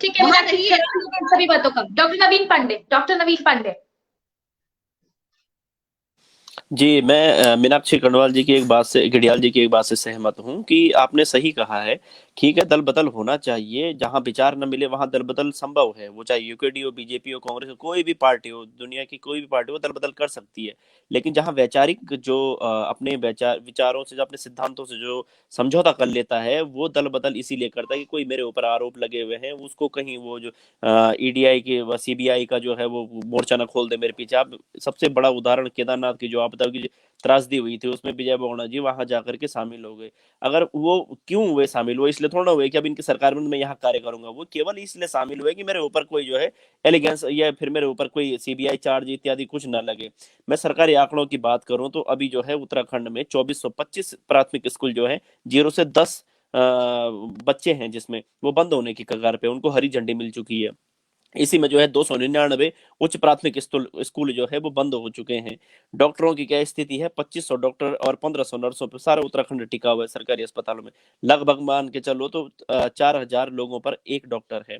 ठीक है, सभी बातों का डॉक्टर नवीन पांडे। जी, मैं मीनाक्षी खंडवाल जी की एक बात से, घड़ियाल जी की एक बात से सहमत हूं कि आपने सही कहा है। ठीक है, दल बदल होना चाहिए, जहां विचार न मिले वहां दल बदल संभव है। वो चाहे यूकेडी हो, बीजेपी हो, कांग्रेस हो, कोई भी पार्टी हो, दुनिया की कोई भी पार्टी हो, दल बदल कर सकती है। लेकिन जहां वैचारिक जो अपने विचारों से, जो अपने सिद्धांतों से जो समझौता कर लेता है, वो दल बदल इसीलिए करता है कि कोई मेरे ऊपर आरोप लगे हुए हैं, उसको कहीं वो जो ईडीआई के व सीबीआई का जो है वो मोर्चा न खोल दे मेरे पीछे। आप सबसे बड़ा उदाहरण केदारनाथ की जो आपदा की त्रासदी हुई थी, उसमें विजय बहुगुणा जी वहां जाकर के शामिल हो गए। अगर वो क्यों हुए शामिल हुए? इसलिए थोड़ा हुए कि अब इनकी सरकार में मैं यहाँ कार्य करूंगा। वो केवल इसलिए शामिल हुए कि मेरे ऊपर कोई जो है एलिगेंस या फिर मेरे ऊपर कोई सीबीआई चार्ज इत्यादि कुछ ना लगे। मैं सरकारी आंकड़ों की बात करूं तो अभी जो है उत्तराखंड में 2425 प्राथमिक स्कूल जो है 0 से 10 बच्चे हैं, जिसमें वो बंद होने की कगार पे, उनको हरी झंडी मिल चुकी है। इसी में जो है 299 उच्च प्राथमिक स्कूल जो है वो बंद हो चुके हैं। डॉक्टरों की क्या स्थिति है, 2500 डॉक्टर और 1500 नर्सों पे सारा उत्तराखंड टिका हुआ है सरकारी अस्पतालों में। लगभग मान के चलो तो 4000 लोगों पर एक डॉक्टर है।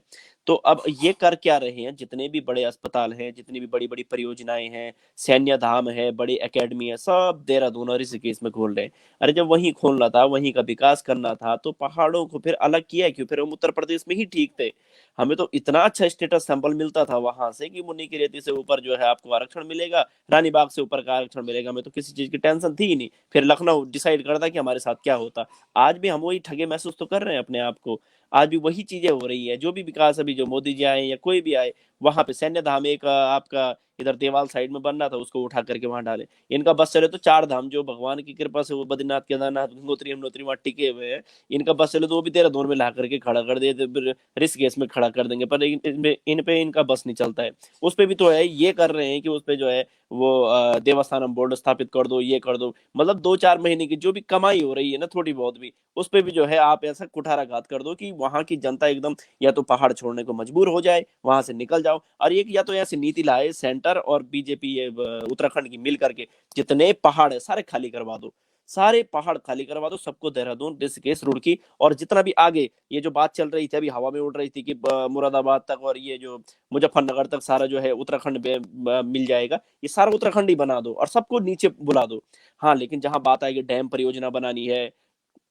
तो अब ये कर क्या रहे हैं, जितने भी बड़े अस्पताल हैं, जितनी भी बड़ी बड़ी परियोजनाएं हैं, सैन्य धाम है, बड़ी एकेडमी है, सब देहरादून और ऋषिकेश में खोल रहे हैं। अरे जब वहीं खोलना था, वहीं का विकास करना था, तो पहाड़ों को फिर अलग किया क्यों? फिर हम उत्तर प्रदेश में ही ठीक थे। हमें तो इतना अच्छा स्टेटस सिंबल मिलता था वहां से कि मुन्नी की रेती से ऊपर जो है आपको आरक्षण मिलेगा, रानी बाग से ऊपर का आरक्षण मिलेगा। हमें तो किसी चीज की टेंशन थी ही नहीं। फिर लखनऊ डिसाइड करता कि हमारे साथ क्या होता। आज भी हम वही ठगे महसूस तो कर रहे हैं अपने आप को। आज भी वही चीजें हो रही है। जो भी विकास अभी जो मोदी जी आए या कोई भी आए, वहां पे सैन्य धाम एक आपका इधर देवाल साइड में बनना था, उसको उठा करके वहां डाले। इनका बस चले तो 4 धाम जो भगवान की कृपा से वो बद्रीनाथ, केदारनाथ, गंगोत्री, यमुनोत्री वहां टिके हुए हैं, इनका बस चले तो वो भी देहरादून में ला करके खड़ा कर दे, ऋषिकेश में खड़ा कर देंगे। पर इन पे इनका बस नहीं चलता है। उस पे भी तो है, ये कर रहे हैं कि उस पे जो है वो देवस्थानम बोर्ड स्थापित कर दो, ये कर दो। मतलब 2-4 महीने की जो भी कमाई हो रही है ना, थोड़ी बहुत भी, उस पे भी जो है आप ऐसा कुठाराघात कर दो कि वहां की जनता एकदम या तो पहाड़ छोड़ने को मजबूर हो जाए, वहां से निकल जाओ। और एक या तो ऐसी नीति लाए सेंटर और बीजेपी ये उत्तराखंड की मिल करके, जितने पहाड़ है सारे खाली करवा दो, सारे पहाड़ खाली करवा दो सबको। देहरादून, ऋषिकेश, रुड़की और जितना भी आगे ये जो बात चल रही थी, अभी हवा में उड़ रही थी कि मुरादाबाद तक और ये जो मुजफ्फरनगर तक सारा जो है उत्तराखंड में मिल जाएगा, ये सारा उत्तराखंड ही बना दो और सबको नीचे बुला दो। हाँ, लेकिन जहां बात आएगी डैम परियोजना बनानी है,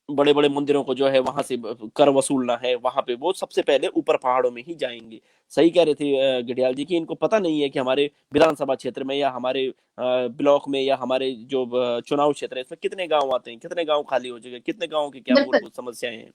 बड़े बड़े मंदिरों को जो है वहां से कर वसूलना है, वहां पे वो सबसे पहले ऊपर पहाड़ों में ही जाएंगे। सही कह रहे थे गिडियाल जी की इनको पता नहीं है कि हमारे विधानसभा क्षेत्र में या हमारे ब्लॉक में या हमारे जो चुनाव क्षेत्र है, इसमें कितने गांव आते हैं, कितने गांव खाली हो चुके हैं, कितने गांव की क्या बिल्कुल। मूलभूत समस्याएं हैं।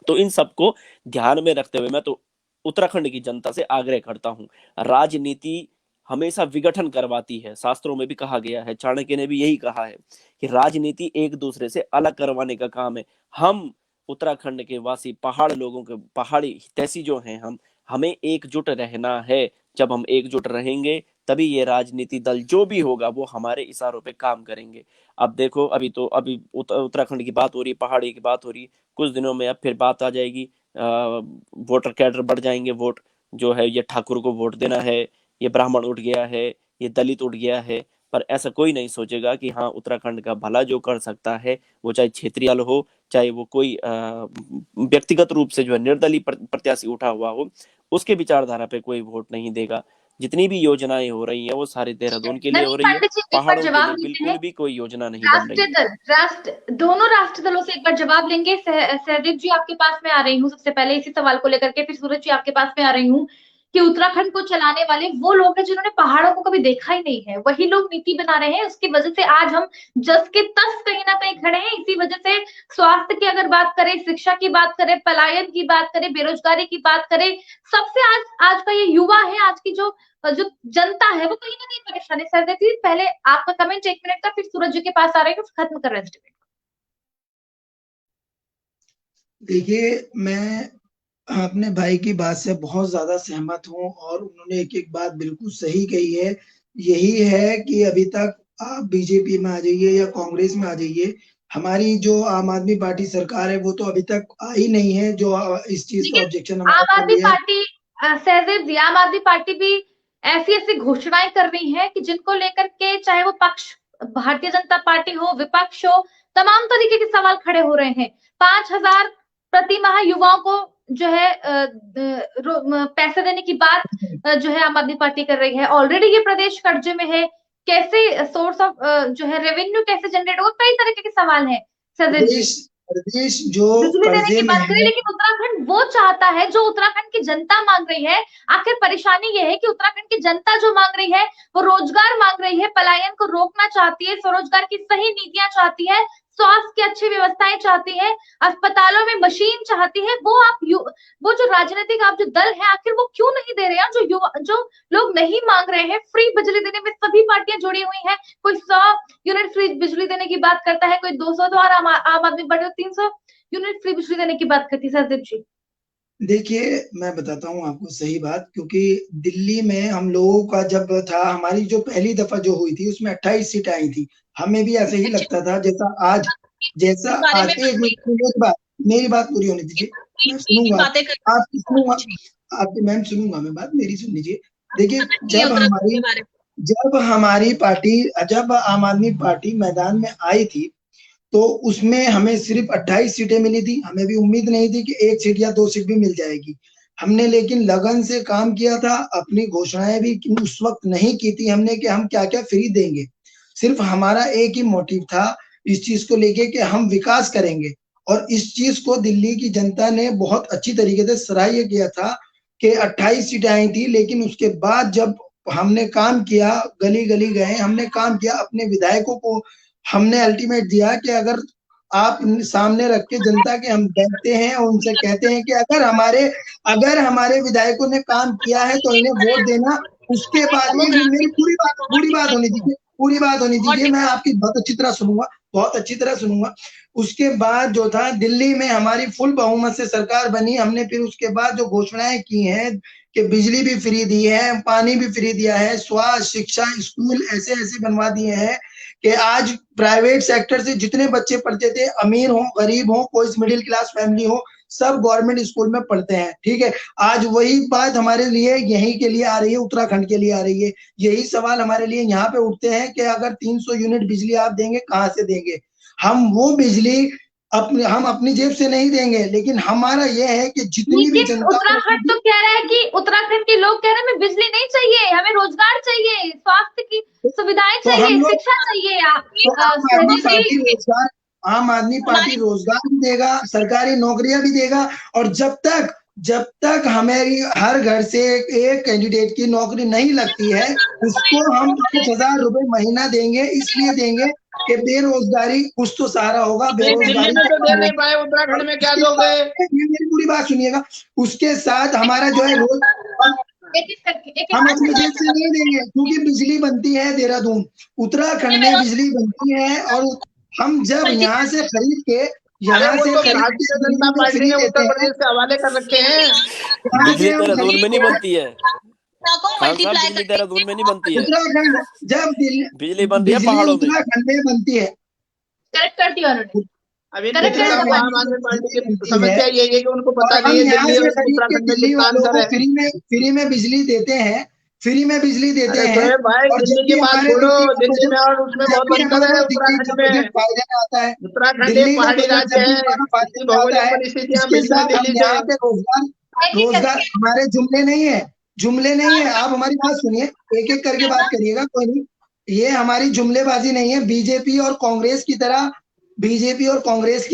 तो इन सबको ध्यान में रखते हुए मैं तो उत्तराखंड की जनता से आग्रह करता हूं, राजनीति हमेशा विघटन करवाती है। शास्त्रों में भी कहा गया है, चाणक्य ने भी यही कहा है कि राजनीति एक दूसरे से अलग करवाने का काम है। हम उत्तराखंड के वासी पहाड़ लोगों के, पहाड़ी हितैषी जो हैं, हमें एकजुट रहना है। जब हम एकजुट रहेंगे तभी ये राजनीति दल जो भी होगा वो हमारे इशारों पे काम करेंगे। अब देखो, अभी उत्तराखंड की बात हो रही है, पहाड़ी की बात हो रही है, कुछ दिनों में अब फिर बात आ जाएगी, वोटर कैडर बढ़ जाएंगे, वोट जो है ये ठाकुर को वोट देना है, ये ब्राह्मण उठ गया है, ये दलित उठ गया है। पर ऐसा कोई नहीं सोचेगा कि हाँ, उत्तराखंड का भला जो कर सकता है, वो चाहे क्षेत्रीय हो, चाहे वो कोई व्यक्तिगत रूप से जो है निर्दलीय प्रत्याशी उठा हुआ हो, उसके विचारधारा पे कोई वोट नहीं देगा। जितनी भी योजनाएं हो रही है वो सारी देहरादून के लिए हो नवीन रही है, पांडे जी एक बार पहाड़ों के जवाब लिए लेते बिल्कुल हैं। भी कोई योजना नहीं बन रही राष्ट्रीय है। दल, दोनों राष्ट्रीय दलों से एक बार जवाब लेंगे। सहदेव जी आपके पास में आ रही हूँ सबसे पहले इसी सवाल को लेकर के, फिर सूरज जी आपके पास में आ रही हूँ कि उत्तराखंड को चलाने वाले वो लोग हैं जिन्होंने पहाड़ों को कभी देखा ही नहीं है, वही लोग नीति बना रहे हैं। उसकी वजह से आज हम जस के तस कहीं ना कहीं खड़े हैं। इसी वजह से स्वास्थ्य की अगर बात करें, शिक्षा की बात करें, पलायन की बात करें, बेरोजगारी की बात करें, सबसे आज का ये युवा है, आज की जो जनता है वो कहीं ना कहीं परेशान है। सरदेव जी पहले आपका कमेंट 1 मिनट का, फिर सूरज जी के पास आ रहे हैं, खत्म कर रहे हैं। देखिए, मैं अपने भाई की बात से बहुत ज्यादा सहमत हूँ और उन्होंने एक बात बिल्कुल सही कही है। यही है कि अभी तक आप बीजेपी में आ जाइए या कांग्रेस में आ जाइए, हमारी जो आम आदमी पार्टी सरकार है वो तो अभी तक आई नहीं है जो इस चीज का ऑब्जेक्शन हमारा आम कर आदमी लिया है। पार्टी, सहदेव जी, आम आदमी पार्टी भी ऐसी ऐसी घोषणाएं कर रही है कि जिनको लेकर के चाहे वो पक्ष भारतीय जनता पार्टी हो, विपक्ष हो, तमाम तरीके के सवाल खड़े हो रहे हैं। 5000 प्रति माह युवाओं को जो है पैसे देने की बात जो है आम आदमी पार्टी कर रही है। ऑलरेडी ये प्रदेश कर्जे में है, कैसे सोर्स ऑफ जो है रेवेन्यू कैसे जनरेट होगा, कई तरीके के सवाल है। सरदेव जी, प्रदेश जो बिजली देने कर्जे की में बात करें, है, लेकिन उत्तराखंड वो चाहता है जो उत्तराखंड की जनता मांग रही है। आखिर परेशानी ये है कि उत्तराखंड की जनता जो मांग रही है वो रोजगार मांग रही है, पलायन को रोकना चाहती है, स्वरोजगार की सही नीतियां चाहती है, स्वास्थ्य की अच्छी व्यवस्थाएं चाहती है, अस्पतालों में मशीन चाहती है। वो जो राजनीतिक आप जो दल है, आखिर वो क्यों नहीं दे रहे हैं? जो लोग नहीं मांग रहे हैं, फ्री बिजली देने में सभी पार्टियां जुड़ी हुई हैं। कोई 100 यूनिट फ्री बिजली देने की बात करता है, कोई 200, तो आम आदमी पार्टी 300 यूनिट फ्री बिजली देने की बात करती है। सरदीप जी, देखिए, मैं बताता हूँ आपको सही बात, क्योंकि दिल्ली में हम लोगों का जब था, हमारी जो पहली दफा जो हुई थी उसमें 28 सीटें आई थी। हमें भी ऐसे ही लगता था जैसा आज, बारे में एक मिनट, मेरी बात पूरी होने दीजिए। मैं सुनूंगा बातें कर आपकी, सुनूंगा आपकी मैम, सुनूंगा मैं बात, मेरी सुन लीजिए। देखिए, जब हमारी पार्टी, जब आम आदमी पार्टी मैदान में आई थी, तो उसमें हमें सिर्फ 28 सीटें मिली थी। हमें भी उम्मीद नहीं थी कि 1 सीट या 2 सीट भी मिल जाएगी। हमने लेकिन लगन से काम किया था, अपनी घोषणाएं भी उस वक्त नहीं की थी हमने कि हम क्या-क्या फ्री देंगे। सिर्फ हमारा एक ही मोटिव था इस चीज को लेके कि हम विकास करेंगे, और इस चीज को दिल्ली की जनता ने बहुत अच्छी तरीके से सराहनीय किया था कि 28 सीटें आई थी। लेकिन उसके बाद जब हमने काम किया, गली-गली गए, हमने काम किया, अपने विधायकों को हमने अल्टीमेट दिया कि अगर आप सामने रख के जनता के हम बैठते हैं और उनसे कहते हैं कि अगर हमारे विधायकों ने काम किया है तो इन्हें वोट देना। उसके बाद मेरी पूरी बात होनी दीजिए, पूरी बात होनी दीजिए, मैं आपकी बहुत अच्छी तरह सुनूंगा, बहुत अच्छी तरह सुनूंगा। उसके बाद जो था, दिल्ली में हमारी फुल बहुमत से सरकार बनी। हमने फिर उसके बाद जो घोषणाएं की हैं कि बिजली भी फ्री दी है, पानी भी फ्री दिया है, स्वास्थ्य, शिक्षा, स्कूल ऐसे-ऐसे बनवा दिए हैं कि आज प्राइवेट सेक्टर से जितने बच्चे पढ़ते थे, अमीर हो, गरीब हो, कोई मिडिल क्लास फैमिली हो, सब गवर्नमेंट स्कूल में पढ़ते हैं। ठीक है, आज वही बात हमारे लिए यहीं के लिए आ रही है, उत्तराखंड के लिए आ रही है। यही सवाल हमारे लिए यहाँ पे उठते हैं कि अगर 300 यूनिट बिजली आप देंगे, कहाँ से देंगे? हम वो बिजली हम अपनी जेब से नहीं देंगे, लेकिन हमारा ये है कि जितनी भी जनता उत्तराखंड तो कह रहा है कि उत्तराखंड के लोग कह रहे हैं हमें बिजली नहीं चाहिए, हमें रोजगार चाहिए, स्वास्थ्य की सुविधाएं तो चाहिए, हम लोग, शिक्षा चाहिए। तो आम आदमी पार्टी रोजगार भी देगा, सरकारी नौकरियां भी देगा। और जब तक हमारी हर घर से एक कैंडिडेट की नौकरी नहीं लगती है, उसको हम 5,000 रुपए महीना देंगे। इसलिए देंगे कि बेरोजगारी कुछ तो सहारा होगा, बेरोजगारी दिल्ली में तो दे नहीं पाए, उत्तराखंड में क्या दोगे? मेरी पूरी बात सुनिएगा। उसके साथ हमारा जो है रोज, हम अपनी जेब से नहीं देंगे, क्योंकि बिजली बनती है देहरादून, उत्तराखंड में बिजली बनती है। और हम जब यहाँ से खरीद के भारतीय जनता पार्टी ने उत्तर प्रदेश से हवाले कर रखे हैं। बिजली देहरादून में नहीं बनती है खान साहब, मल्टीप्लाई बिजली देहरादून में नहीं बनती है, उत्तराखंड जब बिजली बनती है पहाड़ों में। उत्तराखंड में बनती है। करेक्ट कर दिया उन्होंने। अभी आम आदमी पार्टी की समस्या यही है कि उनको पता नहीं है दिल्ली और उत्तराखंड में कितना अंतर है। फ्री में बिजली देते हैं, फ्री में बिजली देते हैं। भाई दिल्ली की बात छोड़ो, दिल्ली में और उसमें बहुत अंतर है। उत्तराखंड में, फायदे में आता है, उत्तराखंड एक पहाड़ी राज्य है, इसकी भौगोलिक परिस्थितियां भिन्न है दिल्ली से। रोजगार हमारे जुमले नहीं है, जुमले नहीं है। आप हमारी बात सुनिए, एक एक करके बात करिएगा, कोई नहीं, ये हमारी जुमलेबाजी नहीं है। बीजेपी और कांग्रेस की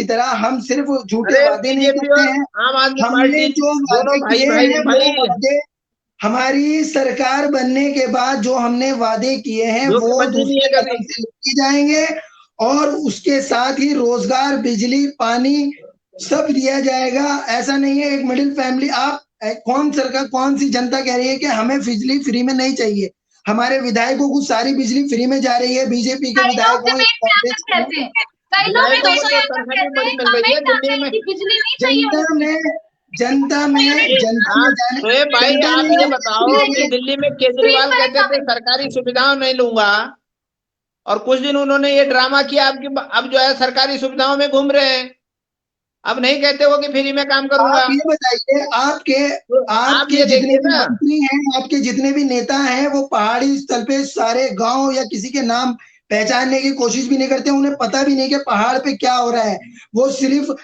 तरह हम सिर्फ झूठे वादे नहीं करते हैं। हमने जो वादे किए हैं वो वादे, हमारी सरकार बनने के बाद जो हमने वादे किए हैं वो दूसरे कदम से किए जाएंगे। और उसके साथ ही रोजगार, बिजली, पानी सब दिया जाएगा। ऐसा नहीं है एक मिडिल फैमिली, आप कौन सी जनता कह रही है कि हमें बिजली फ्री में नहीं चाहिए? हमारे विधायकों को सारी बिजली फ्री में जा रही है, बीजेपी के विधायक हो, कई लोग जनता में भाई आप ये बताओ कि दिल्ली में केजरीवाल कहते थे सरकारी सुविधाओं नहीं लूंगा, और कुछ दिन उन्होंने ये ड्रामा किया, अब जो है सरकारी सुविधाओं में घूम रहे हैं। अब नहीं कहते हो कि फ्री में काम करूंगा। आप ये बताइए, आपके जितने भी मंत्री हैं, आपके जितने भी नेता हैं, वो पहाड़ी स्थल पे सारे गांव या किसी के नाम पहचानने की कोशिश भी नहीं करते। उन्हें पता भी नहीं कि पहाड़ पे क्या हो रहा है। वो सिर्फ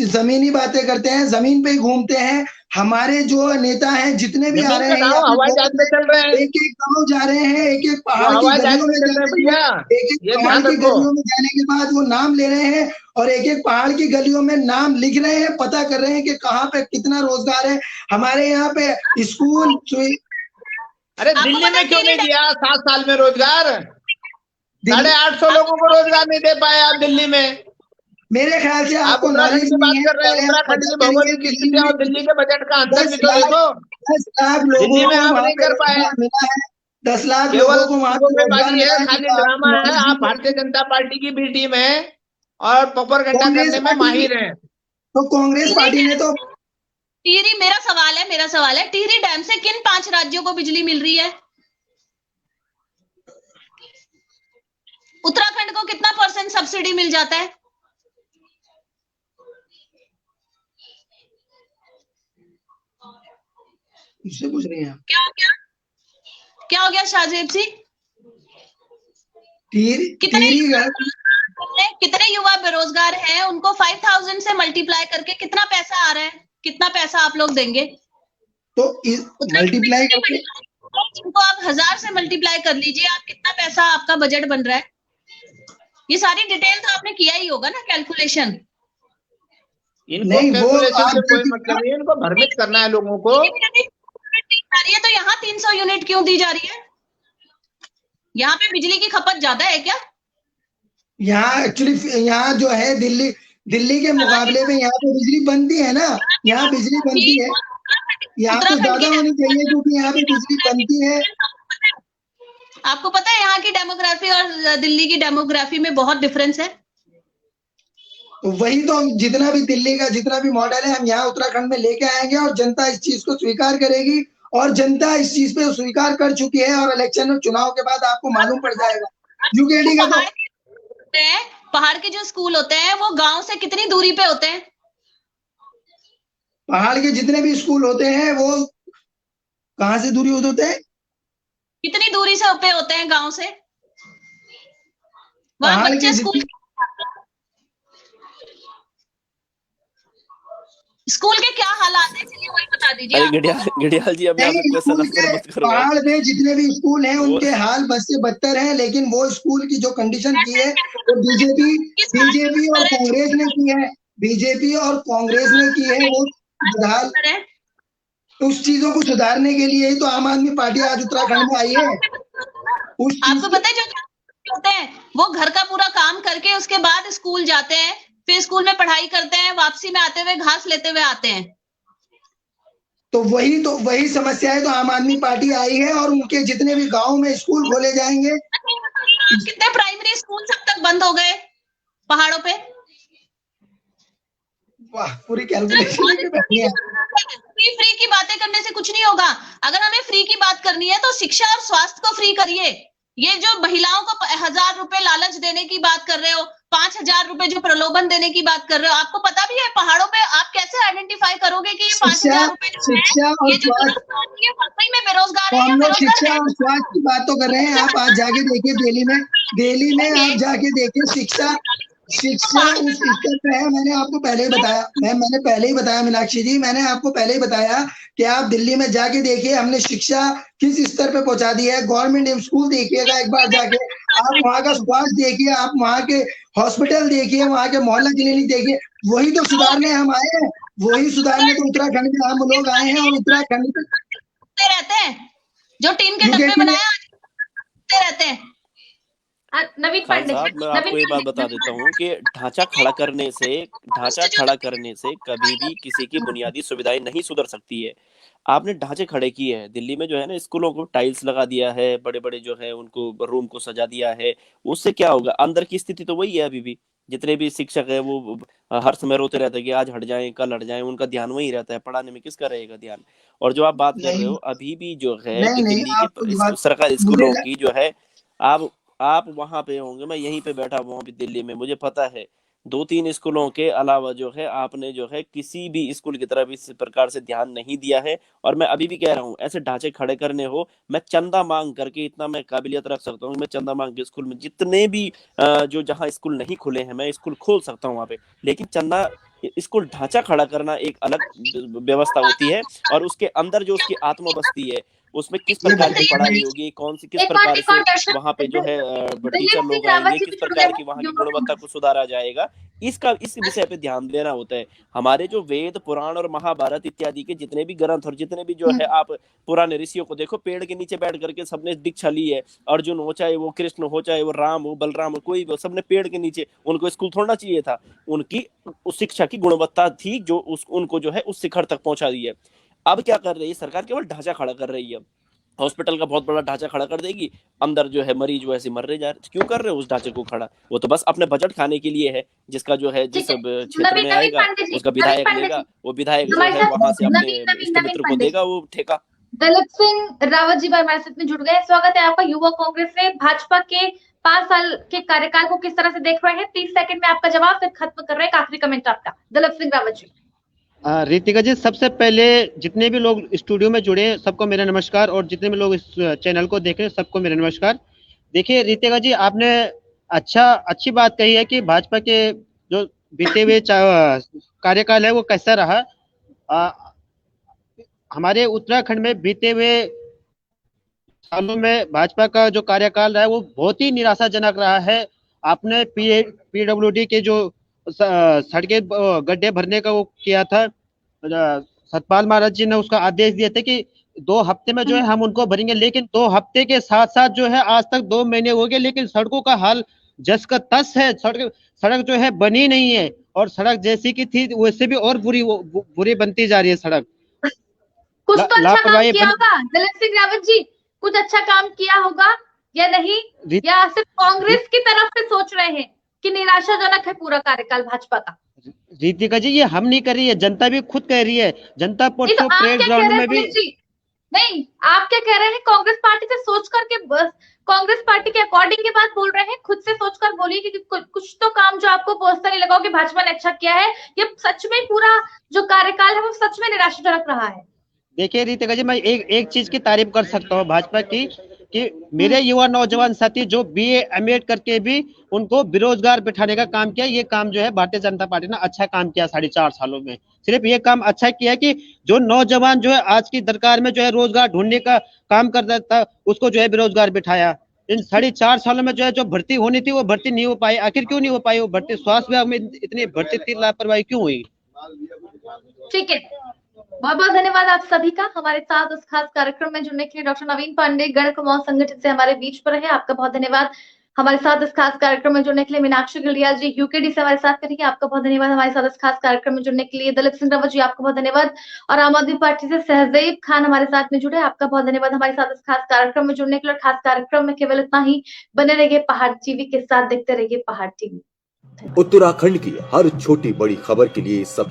जमीनी बातें करते हैं, जमीन पे ही घूमते हैं। हमारे जो नेता हैं जितने भी आ रहे हैं, हवाई जहाज पे चल रहे हैं, एक एक गाँव जा रहे हैं, एक एक पहाड़ की गलियों में जाने के बाद, एक एक पहाड़ की गलियों में जाने के बाद वो नाम ले रहे हैं, और एक एक पहाड़ की गलियों में नाम लिख रहे हैं, पता कर रहे हैं कि कहाँ पे कितना रोजगार है। हमारे यहाँ पे स्कूल, अरे दिल्ली में क्यों नहीं दिया 7 साल में रोजगार? 850 लोगों को रोजगार नहीं दे पाए आप दिल्ली में। मेरे ख्याल से आपको नॉलेज की बात कर रहे हैं। उत्तराखंड की भौगोलिक स्थितियां और दिल्ली के बजट का अंतर भी तो देखो। 10 लाख लोगों में आप नहीं कर पाए, 10 लाख लोगों को वहां है, खाली ड्रामा है। आप भारतीय जनता पार्टी की बी टीम है और प्रोपेगेंडा करने में माहिर है। तो कांग्रेस पार्टी ने तो टिहरी, मेरा सवाल है टिहरी डैम से किन 5 राज्यों को बिजली मिल रही है? उत्तराखंड को कितना % सब्सिडी मिल जाता है? उससे पूछ रही हैं आप? क्या हो गया, क्या हो गया शाहजेब जी? टीरी कितने युवा बेरोजगार हैं, उनको 5000 से मल्टीप्लाई करके कितना पैसा आ रहा है, कितना पैसा आप लोग देंगे? तो उतना मल्टीप्लाई करके जिनको आप 1000 से मल्टीप्लाई कर लीजिए, आप कितना पैसा आपका बजट बन रहा है? ये सारी डिटेल तो आपने किया ही होगा ना, कैलकुलेशन। इनको नहीं, वो कैलकुलेशन आप से कोई मतलब नहीं है, इनको भ्रमित करना है लोगों को। तो यहाँ 300 यूनिट क्यों दी जा रही है? यहाँ पे बिजली की खपत ज्यादा है क्या? यहाँ एक्चुअली यहाँ जो है दिल्ली के मुकाबले में यहाँ पे बिजली बनती है ना, यहाँ बिजली बनती है, यहाँ पे ज्यादा होनी चाहिए क्योंकि यहाँ पे बिजली बनती है। आपको पता है यहाँ की डेमोग्राफी और दिल्ली की डेमोग्राफी में बहुत डिफरेंस है। तो वही तो हम जितना भी दिल्ली का जितना भी मॉडल है हम यहाँ उत्तराखंड में लेके आएंगे और जनता इस चीज को स्वीकार करेगी और जनता इस चीज पे स्वीकार कर चुकी है और इलेक्शन में चुनाव के बाद आपको मालूम पड़ जाएगा। यूकेडी का तो पहाड़ के जो स्कूल होते हैं वो गांव से कितनी दूरी पे होते हैं? पहाड़ के जितने भी स्कूल होते हैं वो कहाँ से दूरी होते हैं? कितनी दूरी से पे होते हैं गांव से? वहां बच्चे स्कूल के क्या हालात है, चलिए वही बता दीजिए। अरे घड़ियाल जी, अब मत करो। पहाड़ में जितने भी स्कूल हैं उनके हाल बद से बदतर हैं, लेकिन वो स्कूल की जो कंडीशन की है वो बीजेपी और कांग्रेस ने की है, बीजेपी और कांग्रेस ने की है। वो सुधार उस चीजों को सुधारने के लिए ही तो आम आदमी पार्टी आज उत्तराखंड में आई है। आपको पता है जो होते हैं वो घर का पूरा काम करके उसके बाद स्कूल जाते हैं, फिर स्कूल में पढ़ाई करते हैं, वापसी में आते हुए घास लेते हुए आते हैं। तो वही समस्या है। तो आम आदमी पार्टी आई है और उनके जितने भी गांव में स्कूल खोले जाएंगे। कितने प्राइमरी स्कूल सब तक बंद हो गए पहाड़ों पे? वाह, पूरी कैलकुलेशन फ्री की बातें करने से कुछ नहीं होगा। अगर हमें फ्री की बात करनी है तो शिक्षा और स्वास्थ्य को फ्री करिए। ये जो महिलाओं को 1000 रुपए लालच देने की बात कर रहे हो, 5000 रुपए जो प्रलोभन देने की बात कर रहे हो, आपको पता भी है पहाड़ों पे आप कैसे आइडेंटिफाई करोगे कि ये 5000 रुपए शिक्षा और स्वास्थ्य में बेरोजगार है? हम लोग शिक्षा और स्वास्थ्य की बात तो कर रहे हैं। आप आज जाके देखिए दिल्ली में आप जाके देखिए शिक्षा उस स्तर पे है। मैंने आपको पहले ही बताया, मैंने पहले ही बताया मीनाक्षी जी, मैंने आपको पहले ही बताया कि आप दिल्ली में जाके देखिए हमने शिक्षा किस स्तर पे पहुंचा दी है। गवर्नमेंट स्कूल देखिएगा एक बार जाके, आप वहाँ का स्वास्थ्य देखिए, आप वहाँ के हॉस्पिटल देखिए, वहाँ के मोहल्ला क्लिनिक देखिए। वही तो सुधारने हम आए हैं, वही सुधारने तो उत्तराखंड में हम लोग आए हैं। और उत्तराखंड में रहते हैं जो टीन के डब्बे बनाए रहते हैं। नवीन खान पांडे साहब, मैं आपको ये बात बता देता हूँ कि ढांचा खड़ा करने से कभी भी किसी की बुनियादी सुविधाएं नहीं सुधर सकती है। आपने ढांचे खड़े किए हैं दिल्ली में, जो है ना, स्कूलों को टाइल्स लगा दिया है, बड़े बड़े जो है उनको रूम को सजा दिया है, उससे क्या होगा? अंदर की स्थिति तो वही है अभी भी। जितने भी शिक्षक है वो हर समय रोते रहते हैं कि आज हट जाएं, कल हट जाएं, उनका ध्यान वही रहता है, पढ़ाने में किसका रहेगा ध्यान? और जो आप बात कर रहे हो अभी भी जो है कि दिल्ली के सरकारी स्कूलों की जो है, आप वहां पे होंगे, मैं यहीं पे बैठा हुआ हूँ दिल्ली में, मुझे पता है 2-3 स्कूलों के अलावा जो है आपने जो है किसी भी स्कूल की तरफ इस प्रकार से ध्यान नहीं दिया है। और मैं अभी भी कह रहा हूँ, ऐसे ढांचे खड़े करने हो, मैं चंदा मांग करके, इतना मैं काबिलियत रख सकता हूँ, मैं चंदा मांग के स्कूल में जितने भी जो जहाँ स्कूल नहीं खुले हैं मैं स्कूल खोल सकता हूँ वहां पे। लेकिन चंदा स्कूल ढांचा खड़ा करना एक अलग व्यवस्था होती है, और उसके अंदर जो उसकी आत्मा बसती है, उसमें किस प्रकार की पढ़ाई होगी, किस प्रकार से वहां पे जो है टीचर लोग आएंगे, किस प्रकार की वहां की गुणवत्ता को सुधारा जाएगा, इस विषय पे ध्यान देना होता है। हमारे जो वेद पुराण और महाभारत इत्यादि के जितने भी ग्रंथ और जितने भी जो है आप पुराने ऋषियों को देखो, पेड़ के नीचे बैठ करके सबने दीक्षा ली है। अर्जुन हो, चाहे वो कृष्ण हो, चाहे वो राम हो, बलराम हो, कोई भी, सबने पेड़ के नीचे, उनको स्कूल छोड़ना चाहिए था। उनकी उस शिक्षा की गुणवत्ता थी जो उनको जो है उस शिखर तक पहुंचा दी है। अब क्या कर रही है सरकार? केवल ढांचा खड़ा कर रही है। हॉस्पिटल का बहुत बड़ा ढांचा खड़ा कर देगी, अंदर जो है मरीज वैसे मर रहे जा रहे। क्यों कर रहे हो उस ढांचे को खड़ा? वो तो बस अपने बजट खाने के लिए है, जिसका जो है जिस क्षेत्र में आएगा उसका विधायक लेगा, वो विधायक जो है वहां से अपने इष्ट मित्र को देगा वो ठेका। दलीप सिंह रावत जी हमारे साथ में जुड़ गए। स्वागत है आपका। युवा कांग्रेस से भाजपा के 5 साल के कार्यकाल को किस तरह से देख रहे हैं? 30 सेकंड में आपका जवाब, फिर खत्म कर रहे हैं। आखिरी कमेंट आपका, दलीप सिंह रावत जी। रितिका जी, सबसे पहले जितने भी लोग स्टूडियो में जुड़े हैं सबको मेरा नमस्कार, और जितने भी लोग इस चैनल को देख रहे हैं सबको मेरा नमस्कार। देखिए रितिका जी, आपने अच्छी बात कही है कि भाजपा के जो बीते हुए कार्यकाल है वो कैसा रहा। हमारे उत्तराखंड में बीते हुए सालों में भाजपा का जो कार्यकाल रहा है वो बहुत ही निराशाजनक रहा है। आपने पीडब्ल्यूडी के जो सड़कें गड्ढे भरने का वो किया था, सतपाल महाराज जी ने उसका आदेश दिए थे कि 2 हफ्ते में जो है हम उनको भरेंगे, लेकिन 2 हफ्ते के साथ साथ जो है आज तक 2 महीने हो गए, लेकिन सड़कों का हाल जस का तस है। सड़क जो है बनी नहीं है, और सड़क जैसी की थी वैसे भी और बुरी बनती जा रही है सड़क। कुछ तो अच्छा काम किया होगा दलीप सिंह रावत जी, कुछ अच्छा काम किया होगा या नहीं, या सिर्फ कांग्रेस की तरफ से सोच रहे हैं कि निराशाजनक है पूरा कार्यकाल भाजपा का? रितिका जी, ये हम नहीं कर रही है, जनता भी खुद कह रही है। जनता परसों परेड ग्राउंड में भी नहीं, आप क्या कह रहे हैं? कांग्रेस पार्टी से सोच करके, बस कांग्रेस पार्टी के अकॉर्डिंग की बात बोल रहे हैं, खुद से सोचकर बोलिए कि कुछ तो काम जो आपको पर्सनली लगा कि भाजपा ने अच्छा किया है। ये सच में पूरा जो कार्यकाल है वो सच में निराशाजनक रहा है। देखिए रितिका जी, मैं एक चीज की तारीफ कर सकता हूँ भाजपा की, कि मेरे युवा नौजवान साथी जो BA MA करके भी उनको बेरोजगार बिठाने का काम किया। ये काम जो है भारतीय जनता पार्टी ने अच्छा काम किया 4.5 सालों में। सिर्फ ये काम अच्छा किया कि जो नौजवान जो है आज की सरकार में जो है रोजगार ढूंढने का काम करता था, उसको जो है बेरोजगार बिठाया। इन 4.5 सालों में जो है जो भर्ती होनी थी वो भर्ती नहीं हो पाई। आखिर क्यों नहीं हो पाई वो भर्ती? स्वास्थ्य विभाग में इतनी भर्ती थी, लापरवाही क्यों हुई? ठीक है, बहुत बहुत धन्यवाद आप सभी का हमारे साथ उस खास कार्यक्रम में जुड़ने के लिए। डॉक्टर नवीन पांडे गण कुमाऊं संगठन से हमारे बीच पर है, आपका बहुत धन्यवाद। हमारे साथ इस खास कार्यक्रम में जुड़ने के लिए मीनाक्षी गिलिया जी यूकेडी से हमारे साथ करेंगे, आपका बहुत धन्यवाद। हमारे साथ इस खास कार्यक्रम में जुड़ने के लिए दलीप सिंह रावत जी, आपका बहुत धन्यवाद। और आम आदमी पार्टी से सहदेव खान हमारे साथ में जुड़े, आपका बहुत धन्यवाद हमारे साथ इस खास कार्यक्रम में जुड़ने के लिए। खास कार्यक्रम में केवल इतना ही, बने रहिए पहाड़ टीवी के साथ, देखते रहिए पहाड़ टीवी। उत्तराखंड की हर छोटी बड़ी खबर के लिए सब